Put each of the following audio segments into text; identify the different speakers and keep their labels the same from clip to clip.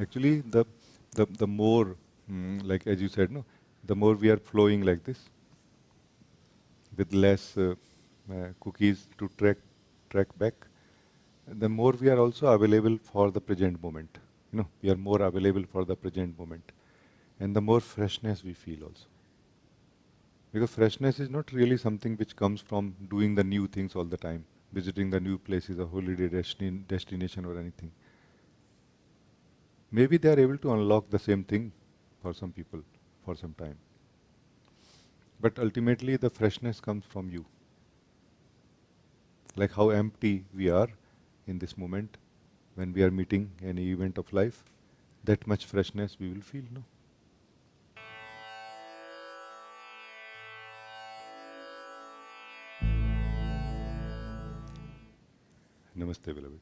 Speaker 1: Actually, the more, like as you said, no, the more we are flowing like this, with less cookies to track back, the more we are also available for the present moment. We are more available for the present moment, and the more freshness we feel also. Because freshness is not really something which comes from doing the new things all the time, visiting the new places, a holiday destination or anything. Maybe they are able to unlock the same thing for some people for some time. But ultimately, the freshness comes from you. Like how empty we are in this moment when we are meeting any event of life, that much freshness we will feel. No? Namaste, beloved.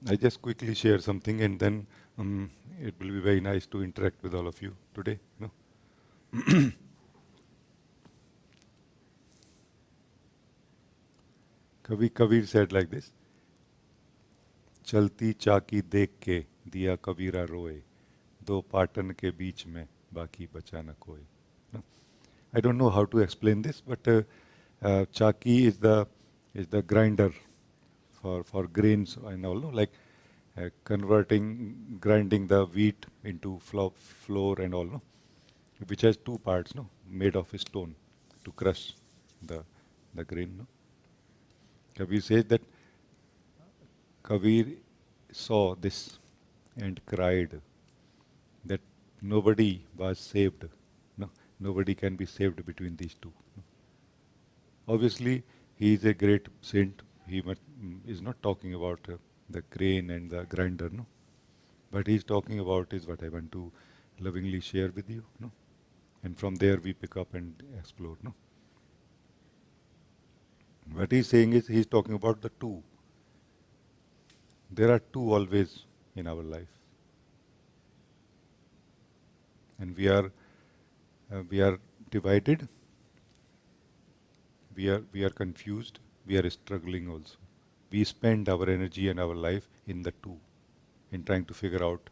Speaker 1: I just quickly share something, and then it will be very nice to interact with all of you today. No? Kabir said like this: चलती चाकी देख के दिया कबीरा रोए, दो पाटन के बीच में बाकी बचा न कोई. No? I don't know how to explain this, but chaki is the grinder for grains and all, no? Like grinding the wheat into flour and all, no? Which has two parts, no? Made of stone to crush the the grain, no? Kabir says that Kabir saw this and cried that nobody was saved. No, nobody can be saved between these two. No. Obviously, he is a great saint. Is not talking about the grain and the grinder, no. But he is talking about is what I want to lovingly share with you, no. And from there we pick up and explore, no. What he is saying is he is talking about the two. There are two always in our life, and we are divided. We are confused. We are struggling also. We spend our energy and our life in the two, in trying to figure out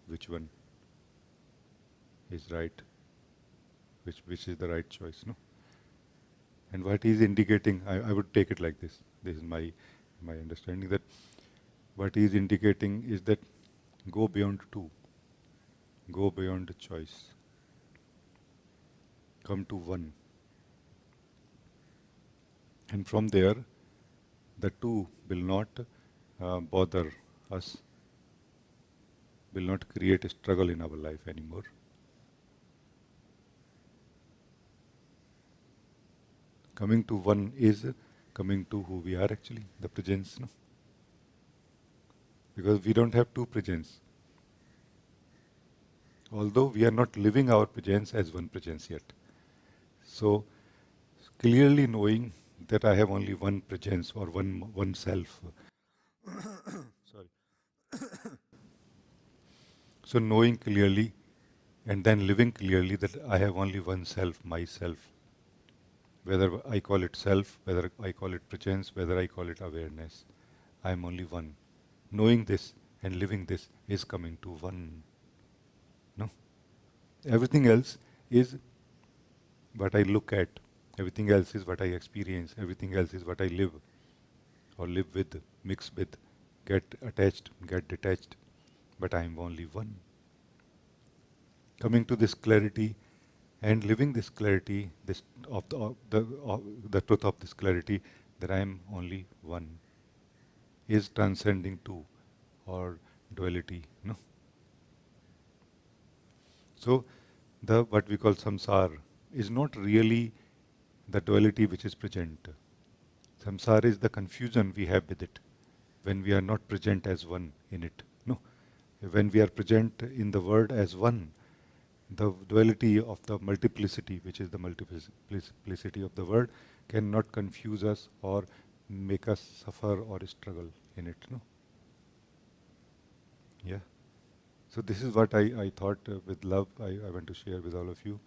Speaker 1: which one is right, which is the right choice, no? And what he is indicating, I would take it like this. This is my understanding, that what he is indicating is that go beyond two, go beyond choice, come to one, and from there, the two will not bother us, will not create a struggle in our life anymore. Coming to one is coming to who we are actually, the presence, no? Because we don't have two presence. Although we are not living our presence as one presence yet. So clearly knowing that I have only one presence or one self. Sorry. So knowing clearly and then living clearly that I have only one self, myself. Whether I call it self, whether I call it presence, whether I call it awareness, I am only one. Knowing this and living this is coming to one. No? Everything else is what I look at. Everything else is what I experience. Everything else is what I live or live with, mix with, get attached, get detached. But I am only one. Coming to this clarity and living this clarity, this the truth of this clarity, that I am only one, is transcending two, or duality. No. So the what we call samsara is not really the duality which is present. Samsara is the confusion we have with it when we are not present as one in it. No. When we are present in the word as one, the duality of the multiplicity, which is the multiplicity of the word, cannot confuse us or make us suffer or struggle in it. No? Yeah. So this is what I thought with love I want to share with all of you.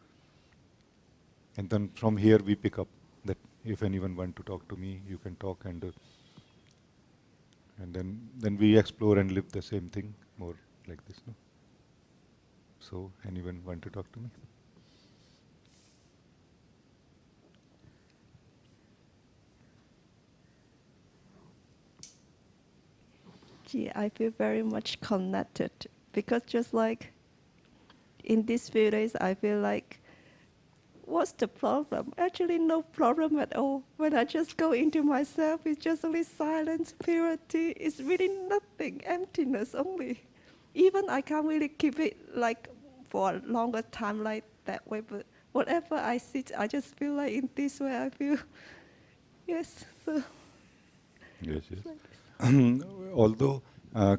Speaker 1: And then from here we pick up that if anyone want to talk to me, you can talk, and then we explore and live the same thing more like this. No? So anyone want to talk to me?
Speaker 2: Gee, I feel very much connected because just like in these few days, I feel like, what's the problem? Actually, no problem at all. When I just go into myself, it's just only silence, purity. It's really nothing, emptiness only. Even I can't really keep it like for a longer time like that way, but whatever I sit, I just feel like in this way I feel, yes, so
Speaker 1: Yes,
Speaker 2: it's
Speaker 1: yes.
Speaker 2: like this.
Speaker 1: Although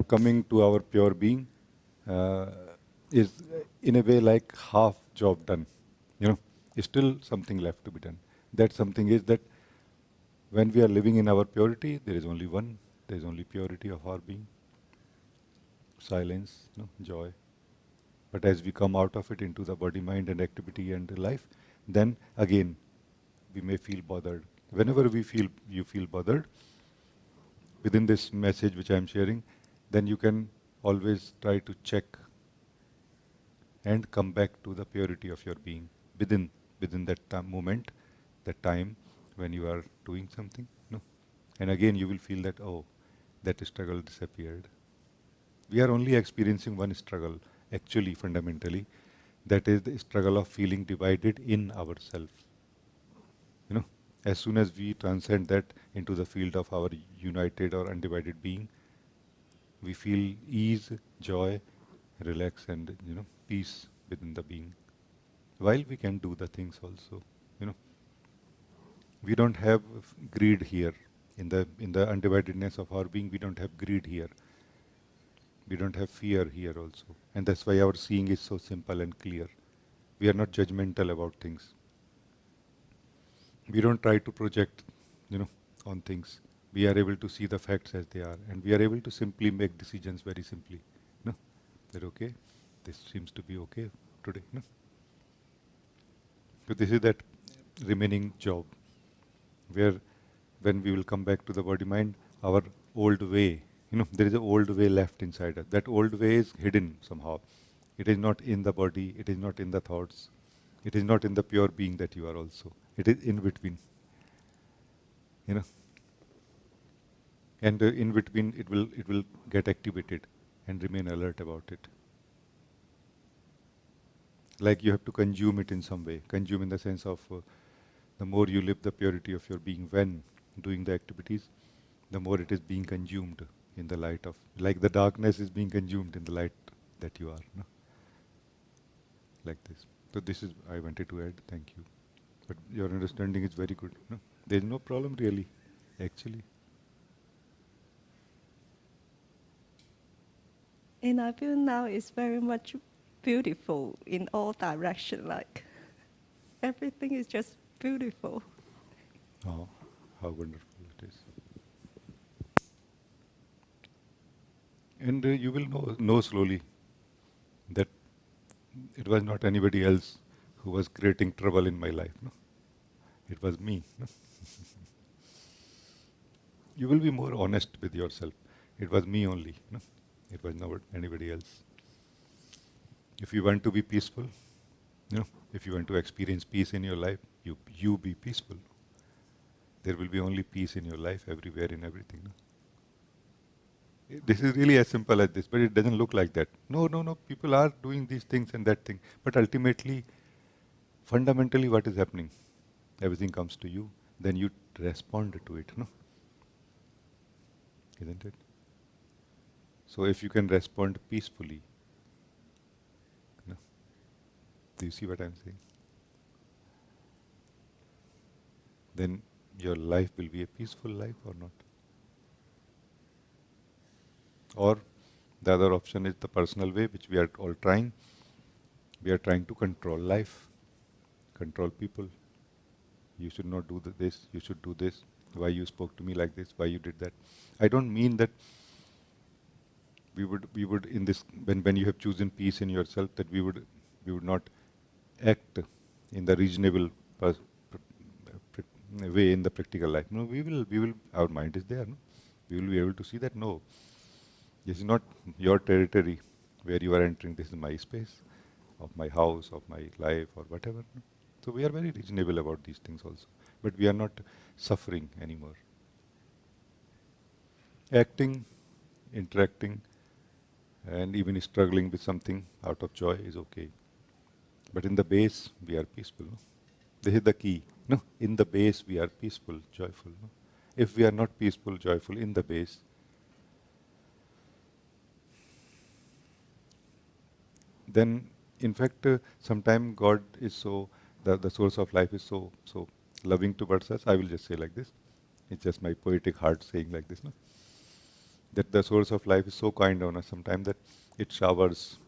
Speaker 1: coming to our pure being uh, is in a way like half job done, you know, is still something left to be done. That something is that when we are living in our purity, there is only one. There is only purity of our being, silence, joy. But as we come out of it into the body, mind, and activity and life, then again we may feel bothered. Whenever we feel you feel bothered within this message which I am sharing, then you can always try to check and come back to the purity of your being within that moment, that time when you are doing something. No, and again you will feel that, oh, that struggle disappeared. We are only experiencing one struggle, actually, fundamentally. That is the struggle of feeling divided in ourselves. You know, as soon as we transcend that into the field of our united or undivided being, we feel ease, joy, relax, and peace within the being. While we can do the things also, you know, we don't have greed here. In the undividedness of our being, we don't have greed here. We don't have fear here also. And that's why our seeing is so simple and clear. We are not judgmental about things. We don't try to project, you know, on things. We are able to see the facts as they are, and we are able to simply make decisions very simply. No, that okay, this seems to be okay today. No, so this is that remaining job where, when we will come back to the body mind, our old way, there is an old way left inside us. That old way is hidden somehow. It is not in the body. It is not in the thoughts. It is not in the pure being that you are also. It is in between, you know. And in between, it will get activated and remain alert about it. Like you have to consume it in some way. Consume in the sense of the more you live the purity of your being when doing the activities, the more it is being consumed in the light of, like the darkness is being consumed in the light that you are, no? Like this. So this is I wanted to add. Thank you. But your understanding is very good. No? There is no problem really, actually.
Speaker 2: And I feel now it's very much beautiful in all direction. Like everything is just beautiful.
Speaker 1: Oh, how wonderful it is. And you will know slowly that it was not anybody else who was creating trouble in my life. No? It was me. No? You will be more honest with yourself. It was me only. No? It was not anybody else. If you want to be peaceful, if you want to experience peace in your life, you be peaceful. There will be only peace in your life, everywhere, in everything. No? This is really as simple as this, but it doesn't look like that. No, no, no. People are doing these things and that thing, but ultimately, fundamentally, what is happening? Everything comes to you, then you respond to it. No, isn't it? So if you can respond peacefully, no, do you see what I'm saying? Then your life will be a peaceful life or not? Or the other option is the personal way, which we are all trying. We are trying to control life, control people. You should not do this, you should do this. Why you spoke to me like this, why you did that. I don't mean that we would in this, when you have chosen peace in yourself, that we would not act in the reasonable way in the practical life. No, we will, our mind is there. No? We will be able to see that, no, this is not your territory where you are entering. This is my space, of my house, of my life, or whatever. No? So we are very reasonable about these things also. But we are not suffering anymore. Acting, interacting, and even struggling with something out of joy is okay. But in the base, we are peaceful. No? This is the key. No, in the base, we are peaceful, joyful. No? If we are not peaceful, joyful in the base, then in fact, sometimes God is so, the source of life is so loving towards us. I will just say like this. It's just my poetic heart saying like this. No? That the source of life is so kind on us sometimes that it showers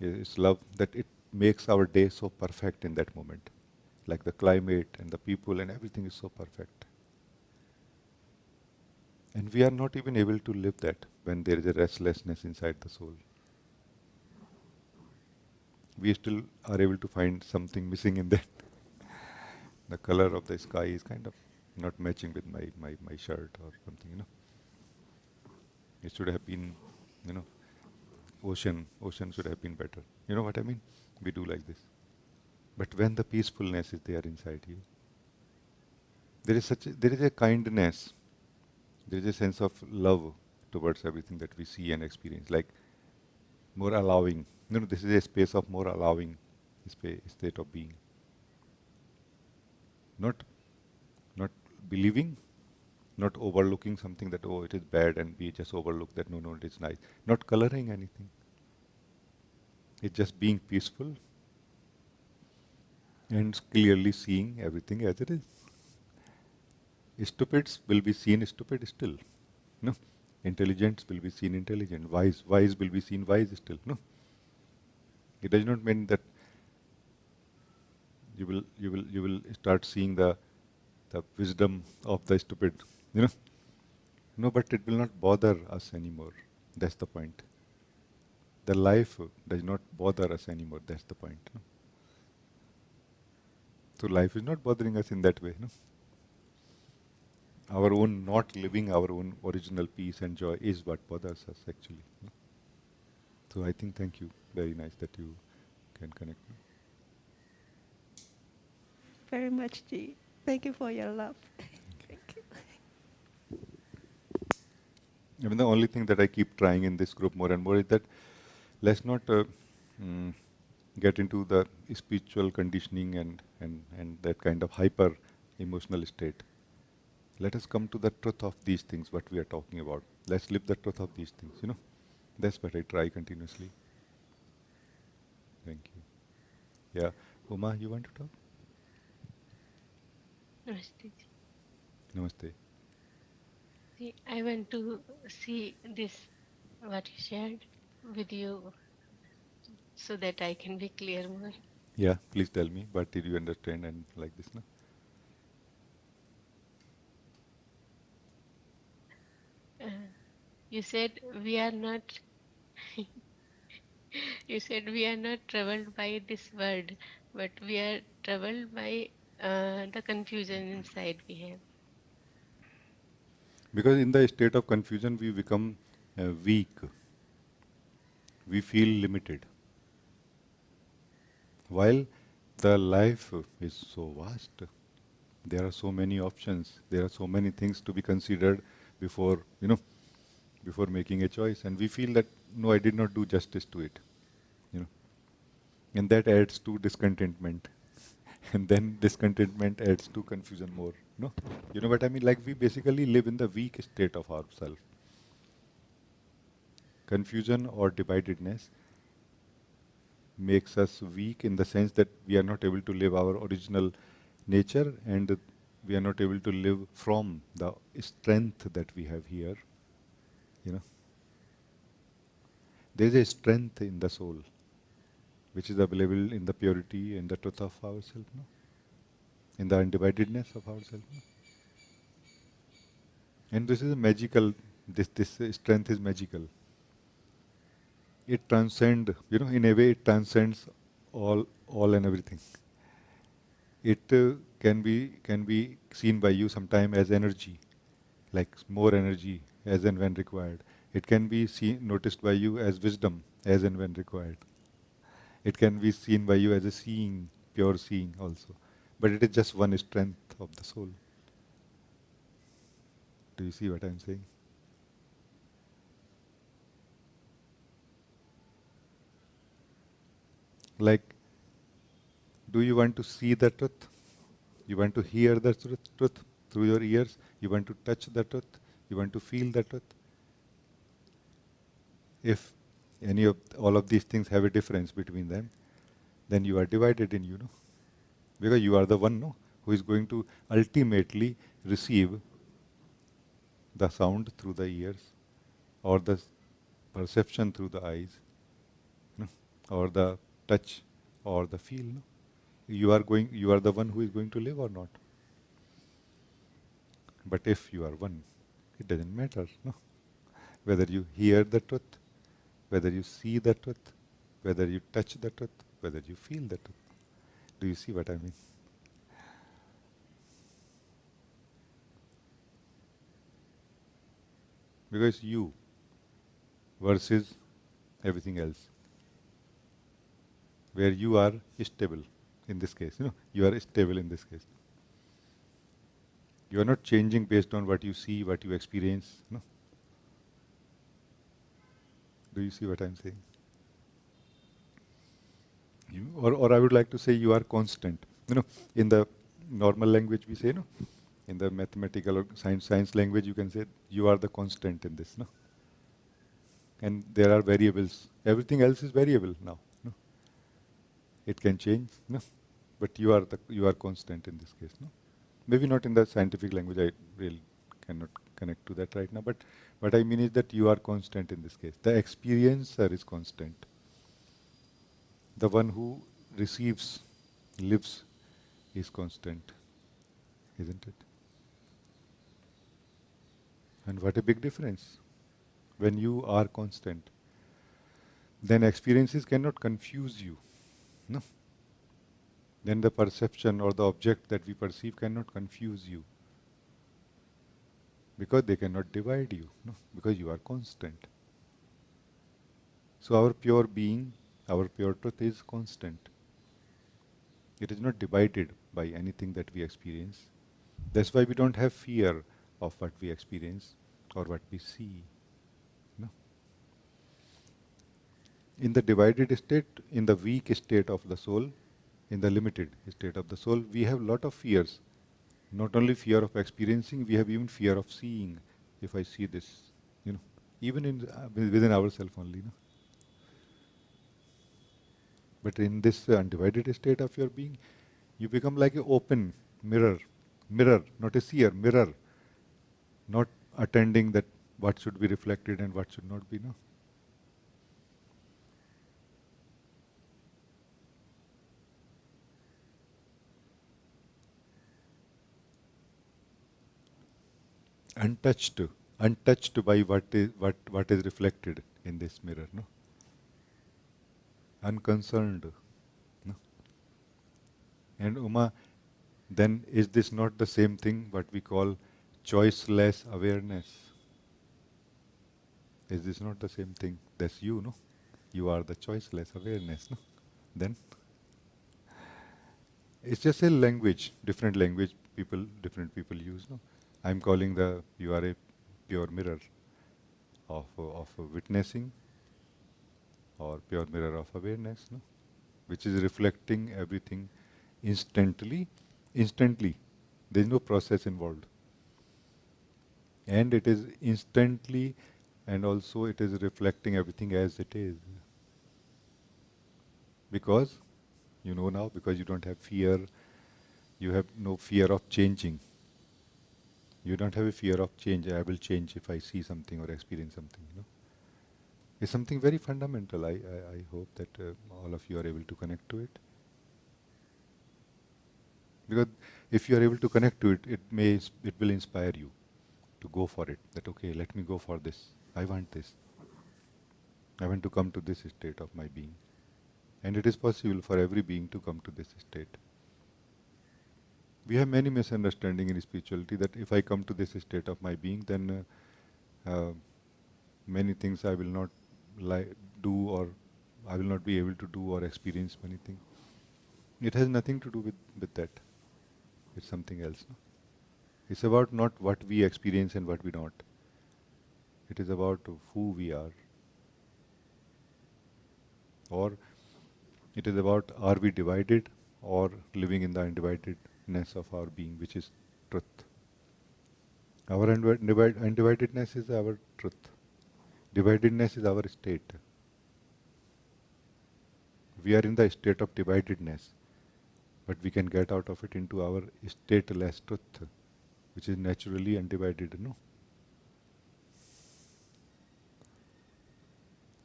Speaker 1: its love, that it makes our day so perfect in that moment. Like the climate and the people and everything is so perfect. And we are not even able to live that when there is a restlessness inside the soul. We still are able to find something missing in that. The color of the sky is kind of not matching with my shirt or something. It should have been, you know, ocean should have been better. You know what I mean? We do like this. But when the peacefulness is there inside you, there is a kindness, there is a sense of love towards everything that we see and experience, like more allowing. This is a space of more allowing state of being. Not not believing, not overlooking something that, oh, it is bad, and we just overlook that, no, it is nice. Not coloring anything. It's just being peaceful and clearly seeing everything as it is. Stupids will be seen stupid still. No. Intelligent will be seen intelligent. Wise will be seen wise still. No. It does not mean that you will start seeing the wisdom of the stupid. You know. No, but it will not bother us anymore. That's the point. The life does not bother us anymore. That's the point. No? So life is not bothering us in that way. No? Our own not living our own original peace and joy is what bothers us actually. No? So I think, thank you. Very nice that you can connect. No?
Speaker 2: Very much, Ji. Thank you for your love. Thank you.
Speaker 1: I mean, the only thing that I keep trying in this group more and more is that let's not mm, get into the spiritual conditioning and that kind of hyper emotional state. Let us come to the truth of these things, what we are talking about. Let's live the truth of these things. That's what I try continuously. Thank you. Yeah. Uma, you want to talk?
Speaker 3: Namaste.
Speaker 1: Namaste.
Speaker 3: See, I want to see this, what you shared with you, so that I can be clear more.
Speaker 1: Yeah, please tell me, what did you understand and like this, no?
Speaker 3: Uh, you said we are not, you said we are not troubled by this word, but we are troubled by the confusion inside we have.
Speaker 1: Because in the state of confusion, we become weak. We feel limited. While the life is so vast, there are so many options. There are so many things to be considered before, before making a choice. And we feel that, no, I did not do justice to it. You know, and that adds to discontentment. And then discontentment adds to confusion more. No, you know what I mean? Like we basically live in the weak state of ourselves. Confusion or dividedness makes us weak in the sense that we are not able to live our original nature, and we are not able to live from the strength that we have here. You know, there is a strength in the soul which is available in the purity and the truth of ourselves, no? In the undividedness of ourselves. No? And this is a magical. This strength is magical. it transcends, in a way it transcends all and everything. It can be seen by you sometime as energy, like more energy as and when required. It can be seen noticed by you as wisdom as and when required. It can be seen by you as a seeing, pure seeing also. But it is just one strength of the soul. Do you see what I'm saying? Like, do you want to see the truth? You want to hear the truth through your ears? You want to touch the truth? You want to feel the truth? If any of all of these things have a difference between them, then you are divided in you, because you are the one, who is going to ultimately receive the sound through the ears, or the perception through the eyes, no? Or the touch, or the feel. No? You are the one who is going to live or not. But if you are one, it doesn't matter, no? Whether you hear the truth, whether you see the truth, whether you touch the truth, whether you feel the truth. Do you see what I mean? Because you versus everything else, where you are stable in this case, you are stable in this case. You are not changing based on what you see, what you experience. No? Do you see what I'm saying? Or I would like to say you are constant. In the normal language we say, no? In the mathematical or science language you can say you are the constant in this. No? And there are variables. Everything else is variable now. No? It can change. No? But you are constant in this case. No? Maybe not in the scientific language. I really cannot connect to that right now. But what I mean is that you are constant in this case. The experiencer is constant. The one who receives, lives, is constant, isn't it? And what a big difference. When you are constant, then experiences cannot confuse you. No? Then the perception or the object that we perceive cannot confuse you. Because they cannot divide you. No? Because you are constant. So our pure being, our pure truth is constant. It is not divided by anything that we experience. That's why we don't have fear of what we experience or what we see. No? In the divided state, in the weak state of the soul, in the limited state of the soul, we have lot of fears. Not only fear of experiencing, we have even fear of seeing. If I see this, even within ourselves only. No? But in this undivided state of your being, you become like an open mirror, not a seer, mirror, not attending that what should be reflected and what should not be. No? Untouched, untouched by what is reflected in this mirror. No? Unconcerned. No? And Uma, then is this not the same thing what we call choiceless awareness? Is this not the same thing? That's you, no? You are the choiceless awareness, no? Then it's just a language, different language different people use, no? I'm calling you are a pure mirror of witnessing, or pure mirror of awareness, no? Which is reflecting everything instantly, instantly. There is no process involved. And it is instantly, and also it is reflecting everything as it is. Because, now, because you don't have fear, you have no fear of changing. You don't have a fear of change. I will change if I see something or experience something. It's something very fundamental. I hope that all of you are able to connect to it. Because if you are able to connect to it, it will inspire you to go for it. That okay, let me go for this. I want this. I want to come to this state of my being. And it is possible for every being to come to this state. We have many misunderstandings in spirituality that if I come to this state of my being, then many things I will not do, or I will not be able to do or experience many things. It has nothing to do with that. It's something else. No? It's about not what we experience and what we don't. It is about who we or it is about are we divided or living in the undividedness of our being, which is truth. Our undividedness is our truth. Dividedness is our state. We are in the state of dividedness, but we can get out of it into our stateless truth, which is naturally undivided. No,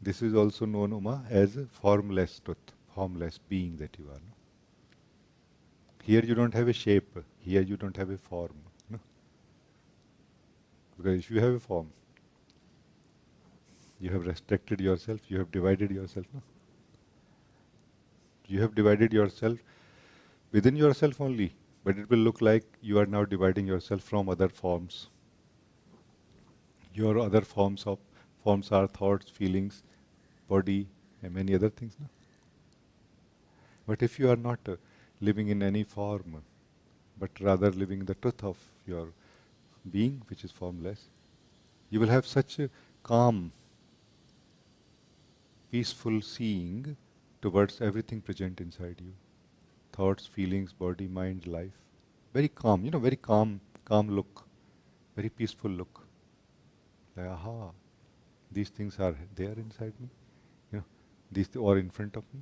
Speaker 1: this is also known, Uma, as formless truth, formless being that you are. No? Here you don't have a shape. Here you don't have a form. No? Because if you have a form, you have restricted yourself. You have divided yourself. No? You have divided yourself within yourself only, but it will look like you are now dividing yourself from other forms. Your other forms are thoughts, feelings, body, and many other things. No? But if you are not living in any form, but rather living the truth of your being, which is formless, you will have such a calm, peaceful seeing towards everything present inside you. Thoughts, feelings, body, mind, life. Very calm, very calm look, very peaceful look. Like, aha, these things are there inside me, you know, these are in front of me.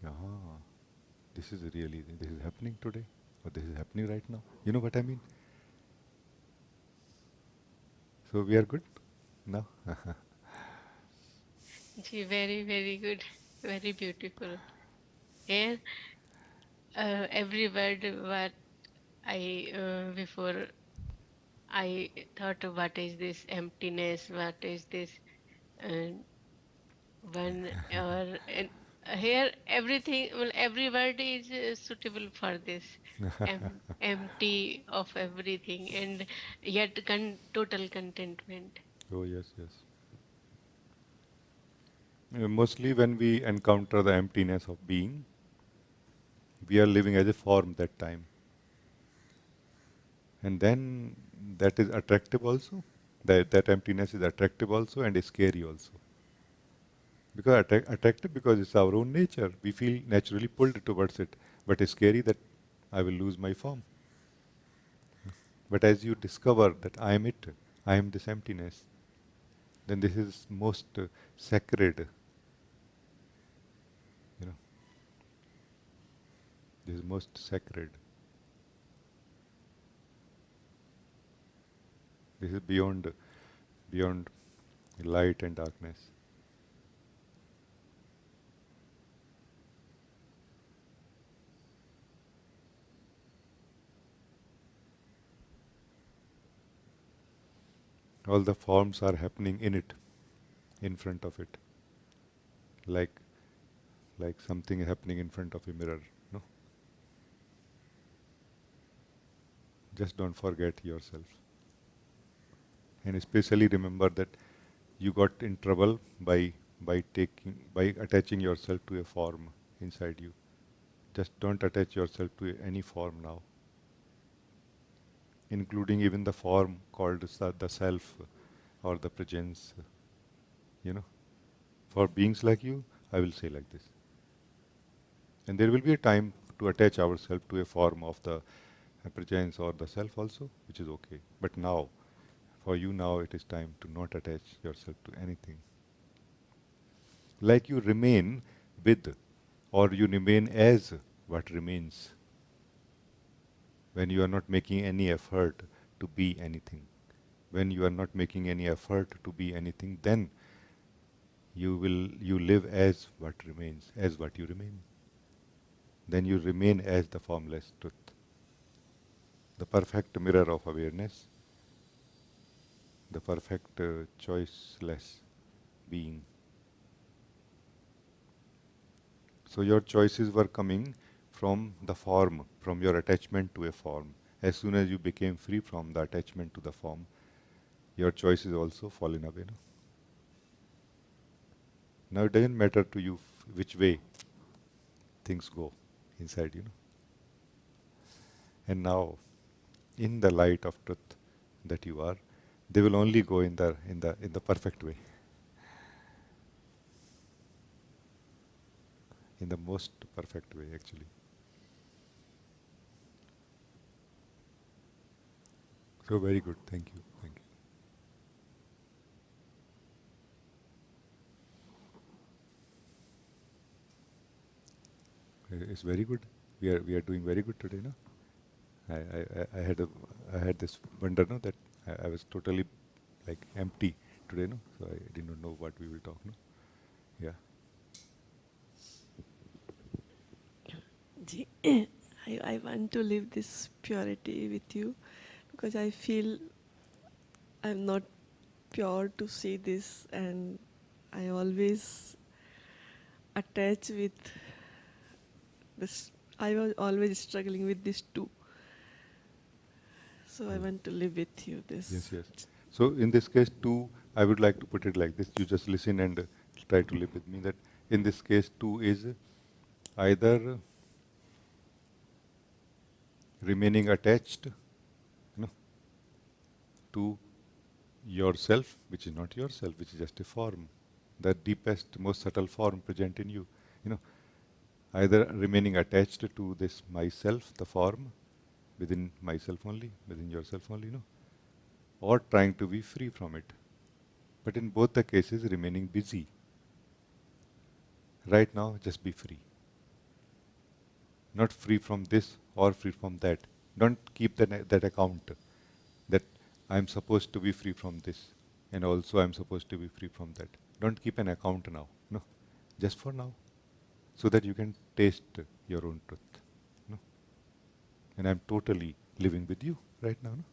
Speaker 1: Aha, this is happening today, or this is happening right now. You know what I mean? So we are good now.
Speaker 3: Ji, very, very good. Very beautiful. Here, every word what I before I thought, what is this emptiness? What is this uh, one? Or and here everything, well, every word is suitable for this. Empty of everything, and yet total contentment.
Speaker 1: Oh yes, yes. Mostly when we encounter the emptiness of being, we are living as a form that time, and then that is attractive also. That emptiness is attractive also and is scary also. Because attractive because it's our own nature. We feel naturally pulled towards it, but it's scary that I will lose my form. But as you discover that I am it, I am this emptiness, then this is most sacred. You know, this is most sacred. This is beyond light and darkness. All the forms are happening in it, in front of it, like something happening in front of a mirror. No, just don't forget yourself, and especially remember that you got in trouble by attaching yourself to a form inside you. Just don't attach yourself to any form now, including even the form called the self or the presence. You know, for beings like you, I will say like this. And there will be a time to attach ourselves to a form of the presence or the self also, which is okay. But now, for you now, it is time to not attach yourself to anything. Like you remain with, or you remain as what remains, when you are not making any effort to be anything. When you are not making any effort to be anything, then you live as what remains, as what you remain. Then you remain as the formless truth, the perfect mirror of awareness, the perfect choiceless. being. So your choices were coming from the form, from your attachment to a form. As soon as you became free from the attachment to the form, your choices also fall in away. No? Now it doesn't matter to you which way things go inside, And now, in the light of truth that you are, they will only go in the perfect way, in the most perfect way, actually. So very good. Thank you. Thank you. It's very good. We are doing very good today, no? I had this wonder, no, that I was totally like empty today, no. So I did not know what we will talk, no. Yeah.
Speaker 4: Ji, I want to live this purity with you because I feel I'm not pure to see this, and I always attach with this. I was always struggling with this too. So I
Speaker 1: Yes.
Speaker 4: want to live with you
Speaker 1: Yes.
Speaker 4: this.
Speaker 1: Yes. So in this case, too, I would like to put it like this: you just listen and try to live with me. That in this case, too, is either remaining attached, you know, to yourself, which is not yourself, which is just a form, the deepest, most subtle form present in you. You know, either remaining attached to this myself, the form, within myself only, within yourself only, or trying to be free from it. But in both the cases, remaining busy. Right now, just be free. Not free from this or free from that. Don't keep that account that I'm supposed to be free from this and also I'm supposed to be free from that. Don't keep an account now. No. Just for now. So that you can taste your own truth. No? And I'm totally living with you right now. No?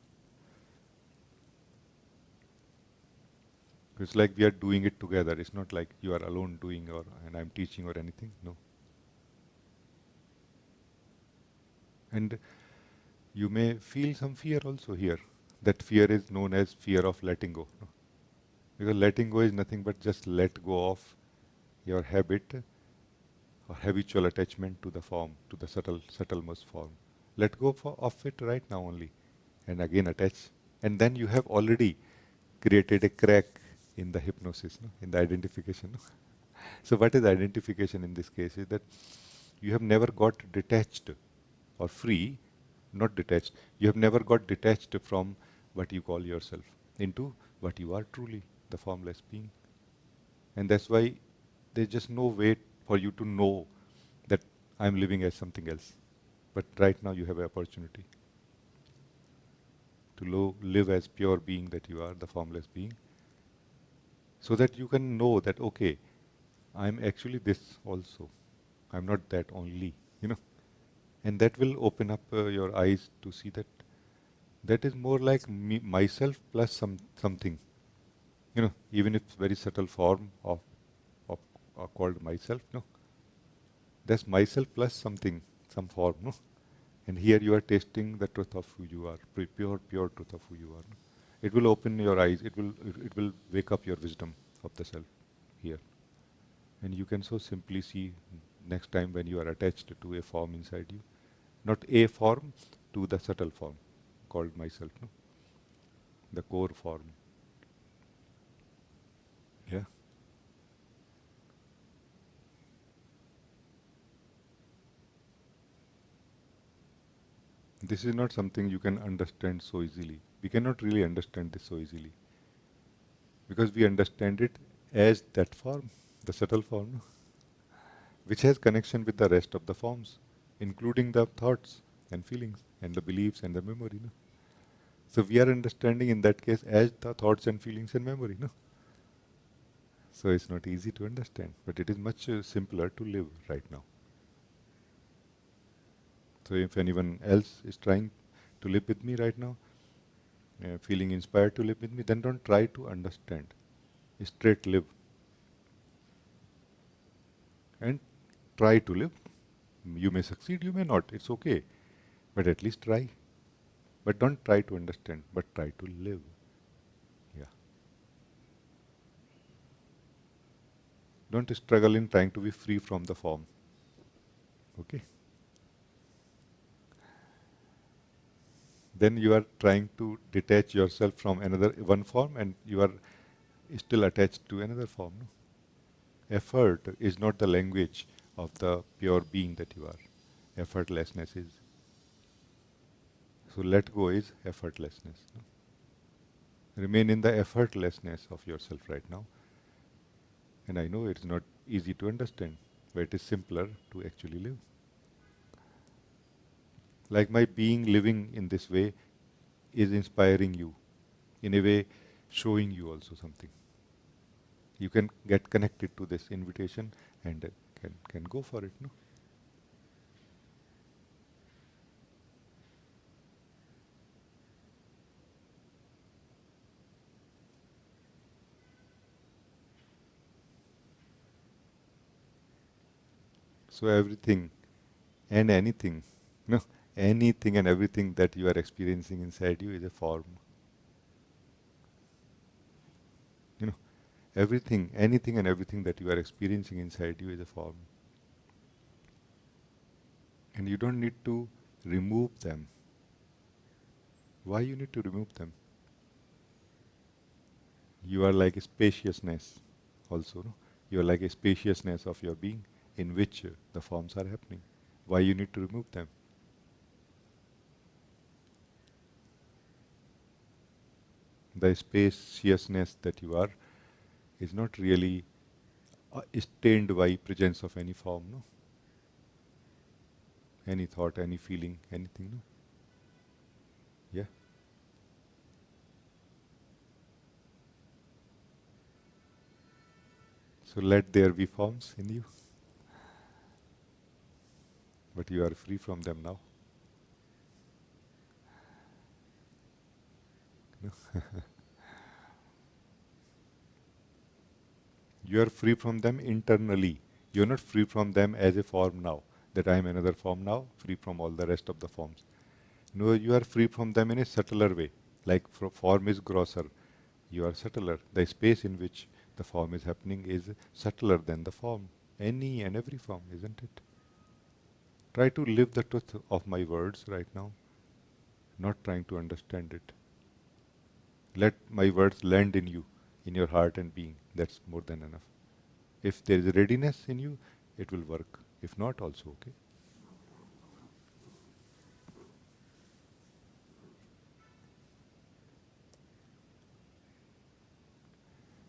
Speaker 1: It's like we are doing it together. It's not like you are alone doing or and I'm teaching or anything. No. And you may feel some fear also here. That fear is known as fear of letting go. No? Because letting go is nothing but just let go of your habit or habitual attachment to the form, to the subtlemost form. Let go of it right now only, and again attach. And then you have already created a crack in the hypnosis, no? In the identification. No? So what is identification in this case is that you have never got detached or free, not detached. You have never got detached from what you call yourself into what you are truly, the formless being. And that's why there's just no way for you to know that I'm living as something else. But right now you have an opportunity to live as pure being that you are, the formless being, so that you can know that, okay, I'm actually this also. I'm not that only, And that will open up your eyes to see that that is more like me, myself plus something, even if it's very subtle form of called myself, no, that's myself plus something, some form, no, and here you are tasting the truth of who you are, pure truth of who you are. No? It will open your eyes. It will wake up your wisdom of the self here, and you can so simply see next time when you are attached to a form inside you, not a form, to the subtle form called myself, no, the core form. Yeah. This is not something you can understand so easily. We cannot really understand this so easily because we understand it as that form, the subtle form, no? Which has connection with the rest of the forms, including the thoughts and feelings and the beliefs and the memory. No? So we are understanding in that case as the thoughts and feelings and memory. No? So it's not easy to understand, but it is much simpler to live right now. So if anyone else is trying to live with me right now, feeling inspired to live with me, then don't try to understand. Straight live. and try to live. You may succeed, you may not. It's okay. But at least try. But don't try to understand, but try to live. Yeah. Don't struggle in trying to be free from the form. Okay? Then you are trying to detach yourself from another one form and you are still attached to another form. No? Effort is not the language of the pure being that you are. Effortlessness is. So let go is effortlessness. No? Remain in the effortlessness of yourself right now. And I know it's not easy to understand, but it is simpler to actually live. Like my being living in this way is inspiring you, in a way showing you also something. You can get connected to this invitation and can go for it. No? So everything and anything, no, anything and everything that you are experiencing inside you is a form. You know, everything, anything and everything that you are experiencing inside you is a form. And you don't need to remove them. Why you need to remove them? You are like a spaciousness also. No? You are like a spaciousness of your being in which the forms are happening. Why you need to remove them? The spaciousness that you are is not really stained by presence of any form, no? Any thought, any feeling, anything, no? Yeah. So let there be forms in you, but you are free from them now. No? You are free from them internally. You are not free from them as a form now. That I am another form now, free from all the rest of the forms. No, you are free from them in a subtler way. Like form is grosser, you are subtler. The space in which the form is happening is subtler than the form. Any and every form, isn't it? Try to live the truth of my words right now, not trying to understand it. Let my words land in you, in your heart and being. That's more than enough. If there is readiness in you, it will work. If not, also okay.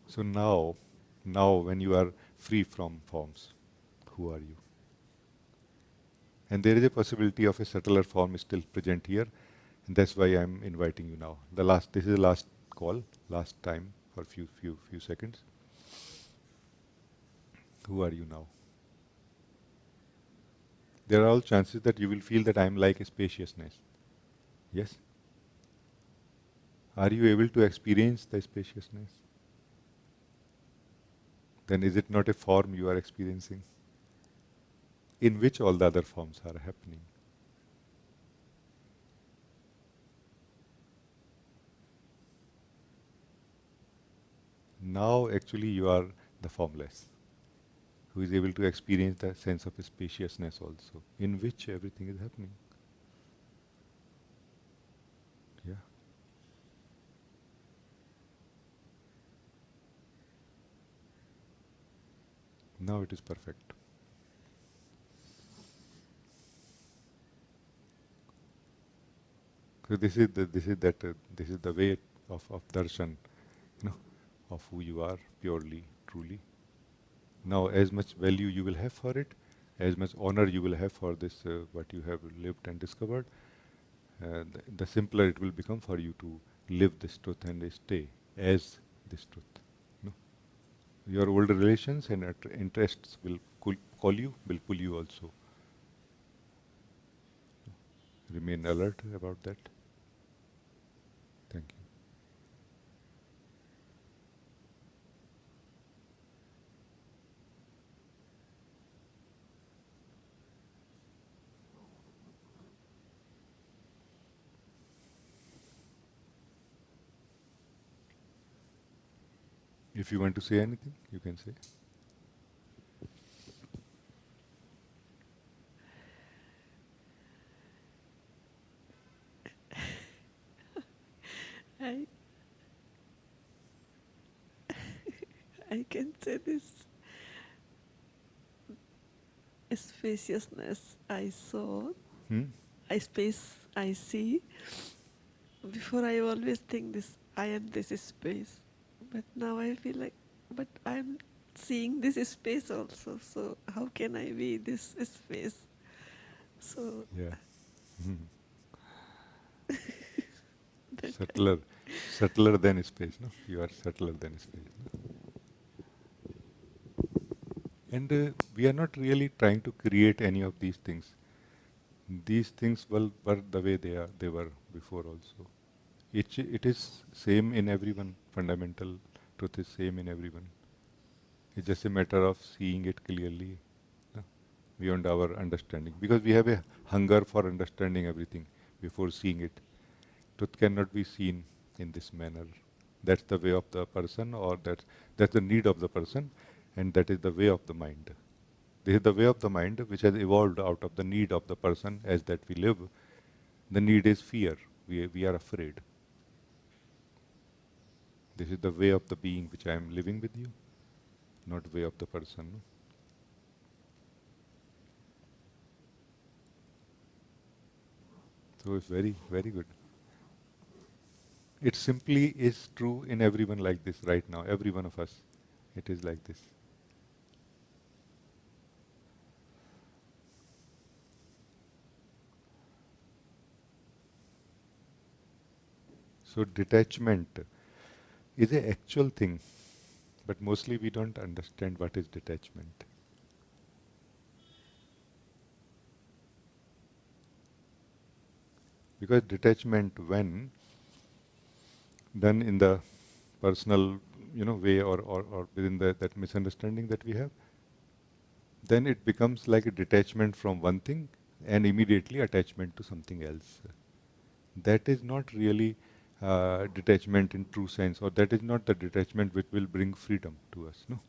Speaker 1: So now when you are free from forms, who are you? And there is a possibility of a subtler form still present here, and that's why I'm inviting you now. This is the last call, last time for few seconds. Who are you now? There are all chances that you will feel that I'm like a spaciousness. Yes? Are you able to experience the spaciousness? Then is it not a form you are experiencing, in which all the other forms are happening? Now actually you are the formless, who is able to experience the sense of spaciousness also, in which everything is happening. Yeah. Now it is perfect. So this is the way of darshan, you know, of who you are purely, truly. Now, as much value you will have for it, as much honor you will have for this what you have lived and discovered, the simpler it will become for you to live this truth and stay as this truth. No? Your old relations and interests will call you, will pull you also. Remain alert about that. Thank you. If you want to say anything, you can say.
Speaker 4: I I can say this spaciousness I saw,
Speaker 1: Hmm?
Speaker 4: space I see. Before I always think this, I am this space. But now I feel like, but I'm seeing this space also. So how can I be this space? So
Speaker 1: Yeah. Hmm.
Speaker 4: that
Speaker 1: Subtler, subtler than space. No, you are subtler than space. No? And we are not really trying to create any of these things. These things were the way they were before also. It is same in everyone. Fundamental truth is same in everyone. It's just a matter of seeing it clearly, no, beyond our understanding. Because we have a hunger for understanding everything before seeing it. Truth cannot be seen in this manner. That's the way of the person, or that's the need of the person, and that is the way of the mind. This is the way of the mind which has evolved out of the need of the person as that we live. The need is fear. We are afraid. This is the way of the being which I am living with you, not way of the person. So it's very, very good. It simply is true in everyone like this right now, every one of us. It is like this. So detachment is an actual thing, but mostly we don't understand what is detachment. Because detachment, when done in the personal, way, or within that misunderstanding that we have, then it becomes like a detachment from one thing and immediately attachment to something else. That is not really detachment in true sense, or that is not the detachment which will bring freedom to us. No,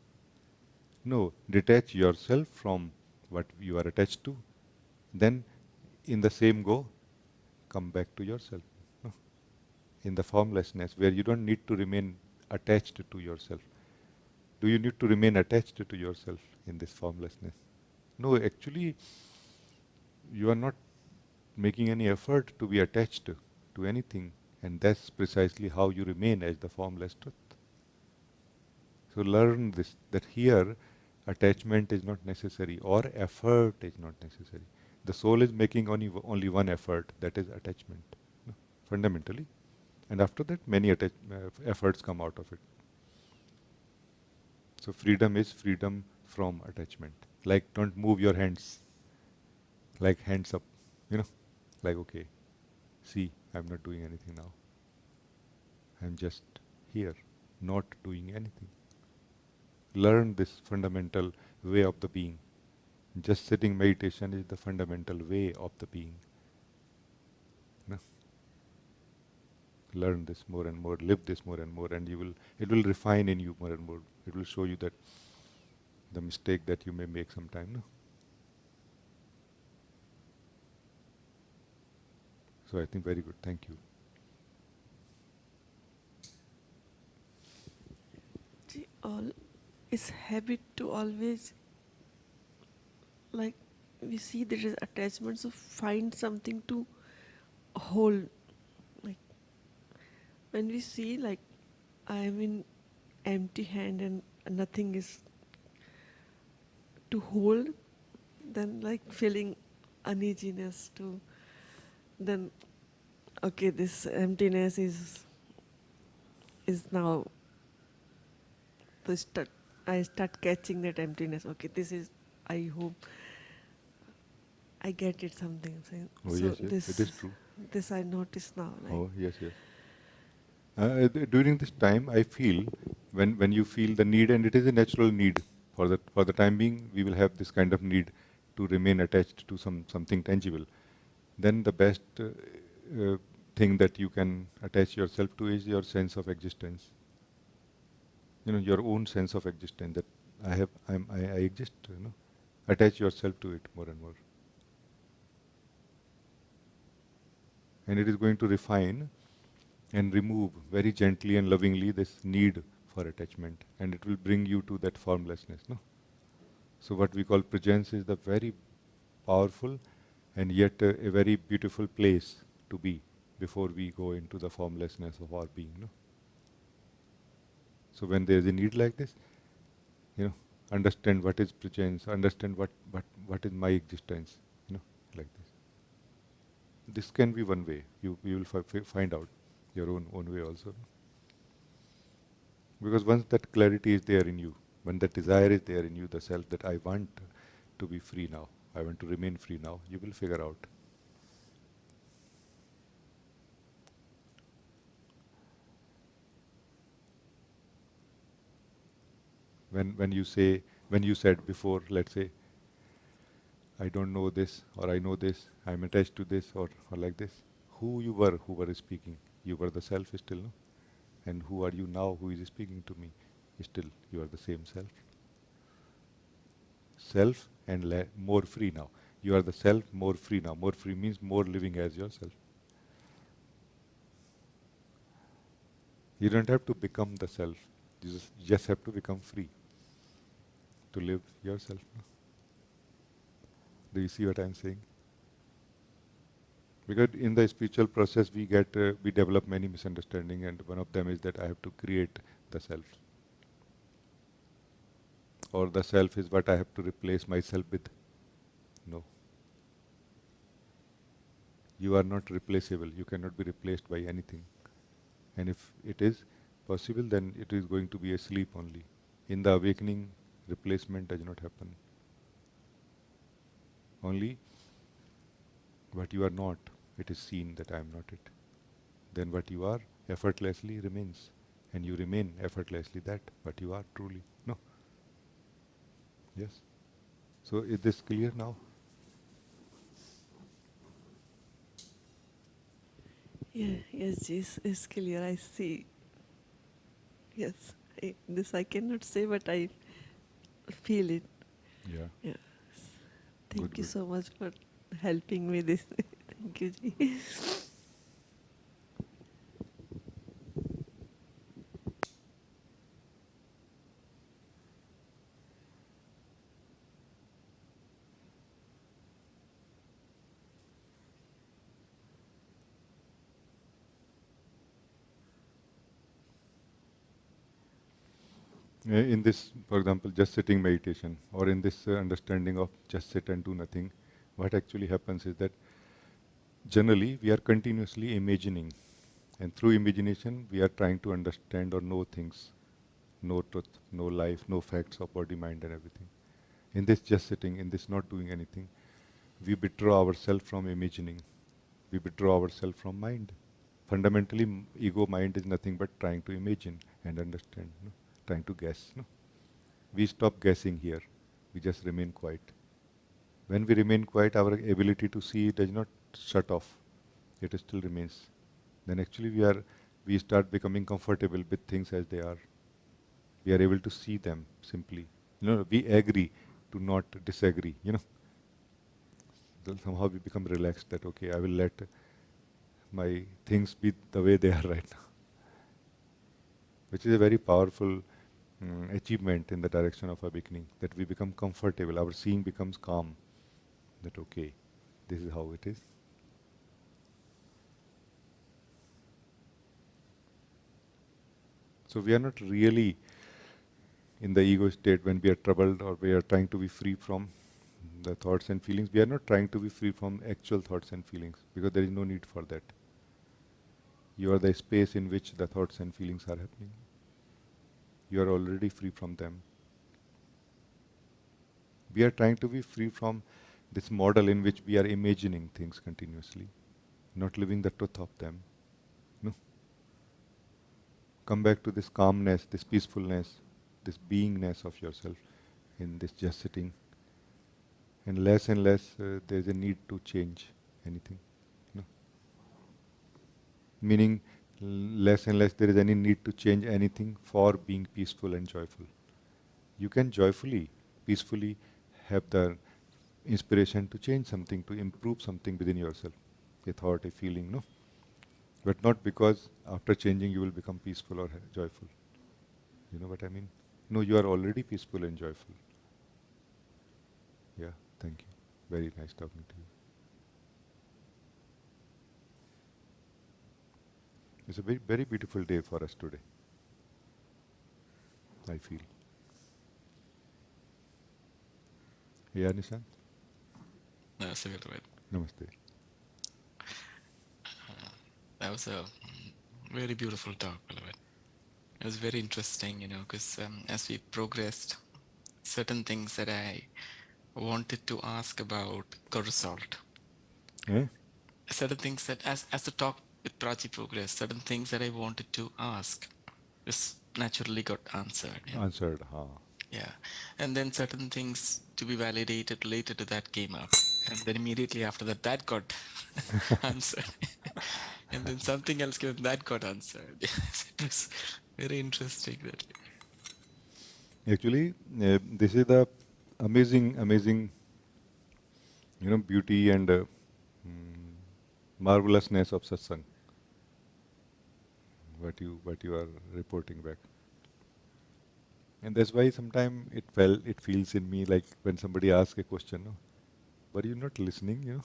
Speaker 1: no. Detach yourself from what you are attached to, then in the same go, come back to yourself. No? In the formlessness, where you don't need to remain attached to yourself. Do you need to remain attached to yourself in this formlessness? No, actually, you are not making any effort to be attached to anything, and that's precisely how you remain as the formless truth. So learn this, that here attachment is not necessary or effort is not necessary. The soul is making only one effort, that is attachment, no, fundamentally. And after that, many efforts come out of it. So freedom is freedom from attachment. Like, don't move your hands, like hands up, you know, like, okay, see, I'm not doing anything now. I'm just here, not doing anything. Learn this fundamental way of the being. Just sitting meditation is the fundamental way of the being. No? Learn this more and more, live this more and more, and it will refine in you more and more. It will show you that the mistake that you may make sometime. No? So I think very good. Thank you.
Speaker 4: see, all is habit to always, like, we see there is attachment, so find something to hold. Like when we see, like, I am in empty hand and nothing is to hold, then like feeling uneasiness to, then okay, this emptiness is now the start. I start catching that emptiness. Okay, this is, I hope I get it something.
Speaker 1: Oh
Speaker 4: So
Speaker 1: yes, yes, it is true.
Speaker 4: this I notice now. Like
Speaker 1: Oh yes, yes. During this time, I feel when you feel the need, and it is a natural need for the time being, we will have this kind of need to remain attached to something tangible. Then the best uh, thing that you can attach yourself to is your sense of existence. your own sense of existence, that I exist, attach yourself to it more and more. And it is going to refine and remove very gently and lovingly this need for attachment, and it will bring you to that formlessness. No? So what we call presence is the very powerful and yet a very beautiful place to be before we go into the formlessness of our being. No? So when there is a need like this, understand what is presence, understand what is my existence, like this. This can be one way. You will find out your own way also. Because once that clarity is there in you, when that desire is there in you, the self that I want to be free now, I want to remain free now, you will figure out. When you said before, let's say, I don't know this, or I know this, I'm attached to this, or like this, who were speaking, you were the self still, no? And who are you now, who is speaking to me? Still, you are the same self. Self and more free now. You are the self, more free now. More free means more living as yourself. You don't have to become the self. You just have to become free to live yourself. No? Do you see what I'm saying? Because in the spiritual process, we develop many misunderstandings, and one of them is that I have to create the self, or the self is what I have to replace myself with. No, you are not replaceable. You cannot be replaced by anything. And if it is possible, then it is going to be a sleep only. In the awakening, replacement does not happen. Only what you are not, it is seen that I am not it. Then what you are effortlessly remains, and you remain effortlessly that what you are truly. No. Yes. So is this clear now?
Speaker 4: Yeah, yes, it's clear. I see. Yes, this I cannot say, but I feel it.
Speaker 1: Yeah.
Speaker 4: Yes.
Speaker 1: Good,
Speaker 4: Thank you
Speaker 1: good.
Speaker 4: so much for helping me this. Thank you, Ji.
Speaker 1: In this, for example, just sitting meditation, or in this understanding of just sit and do nothing, what actually happens is that generally we are continuously imagining, and through imagination we are trying to understand or know things, know truth, know life, know facts of body, mind, and everything. In this just sitting, in this not doing anything, we withdraw ourselves from imagining, we withdraw ourselves from mind. Fundamentally, ego mind is nothing but trying to imagine and understand, no? Trying to guess. No? We stop guessing here. We just remain quiet. When we remain quiet, our ability to see does not shut off. It still remains. Then actually we start becoming comfortable with things as they are. We are able to see them simply. We agree to not disagree. So somehow we become relaxed that okay, I will let my things be the way they are right now, which is a very powerful achievement in the direction of awakening. That we become comfortable. Our seeing becomes calm. That okay, this is how it is. So we are not really in the ego state when we are troubled or we are trying to be free from the thoughts and feelings. We are not trying to be free from actual thoughts and feelings because there is no need for that. You are the space in which the thoughts and feelings are happening. You are already free from them. We are trying to be free from this model in which we are imagining things continuously, not living the truth of them. No. Come back to this calmness, this peacefulness, this beingness of yourself in this just sitting. And less there is a need to change anything. No. Meaning less and less there is any need to change anything for being peaceful and joyful. You can joyfully, peacefully have the inspiration to change something, to improve something within yourself, a thought, a feeling, no? But not because after changing you will become peaceful or joyful. You know what I mean? No, you are already peaceful and joyful. Yeah, thank you. Very nice talking to you. It's a very, very beautiful day for us today, I feel. Yeah, Nishan?
Speaker 5: No, so good.
Speaker 1: Namaste.
Speaker 5: That was a very beautiful talk, beloved. It was very interesting, because as we progressed, certain things that I wanted to ask about got resolved.
Speaker 1: Eh?
Speaker 5: Certain things that, as the talk with Prachi progressed, certain things that I wanted to ask just naturally got answered. Yeah.
Speaker 1: Answered, ha.
Speaker 5: Yeah. And then certain things to be validated related to that came up. And then immediately after that, that got answered. And then something else came, that got answered. It was very interesting that.
Speaker 1: Actually, this is the amazing, amazing, beauty and marvelousness of satsang. What you are reporting back, and that's why sometimes it feels in me like when somebody asks a question, no, were you not listening?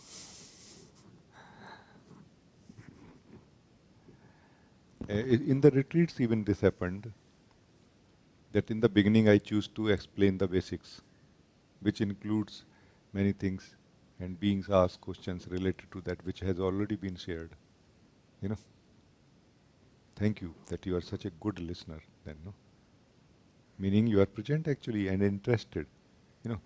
Speaker 1: In the retreats, even this happened. That in the beginning I choose to explain the basics, which includes many things, and beings ask questions related to that which has already been shared. You know, thank you that you are such a good listener. Then, no, meaning you are present actually and interested. You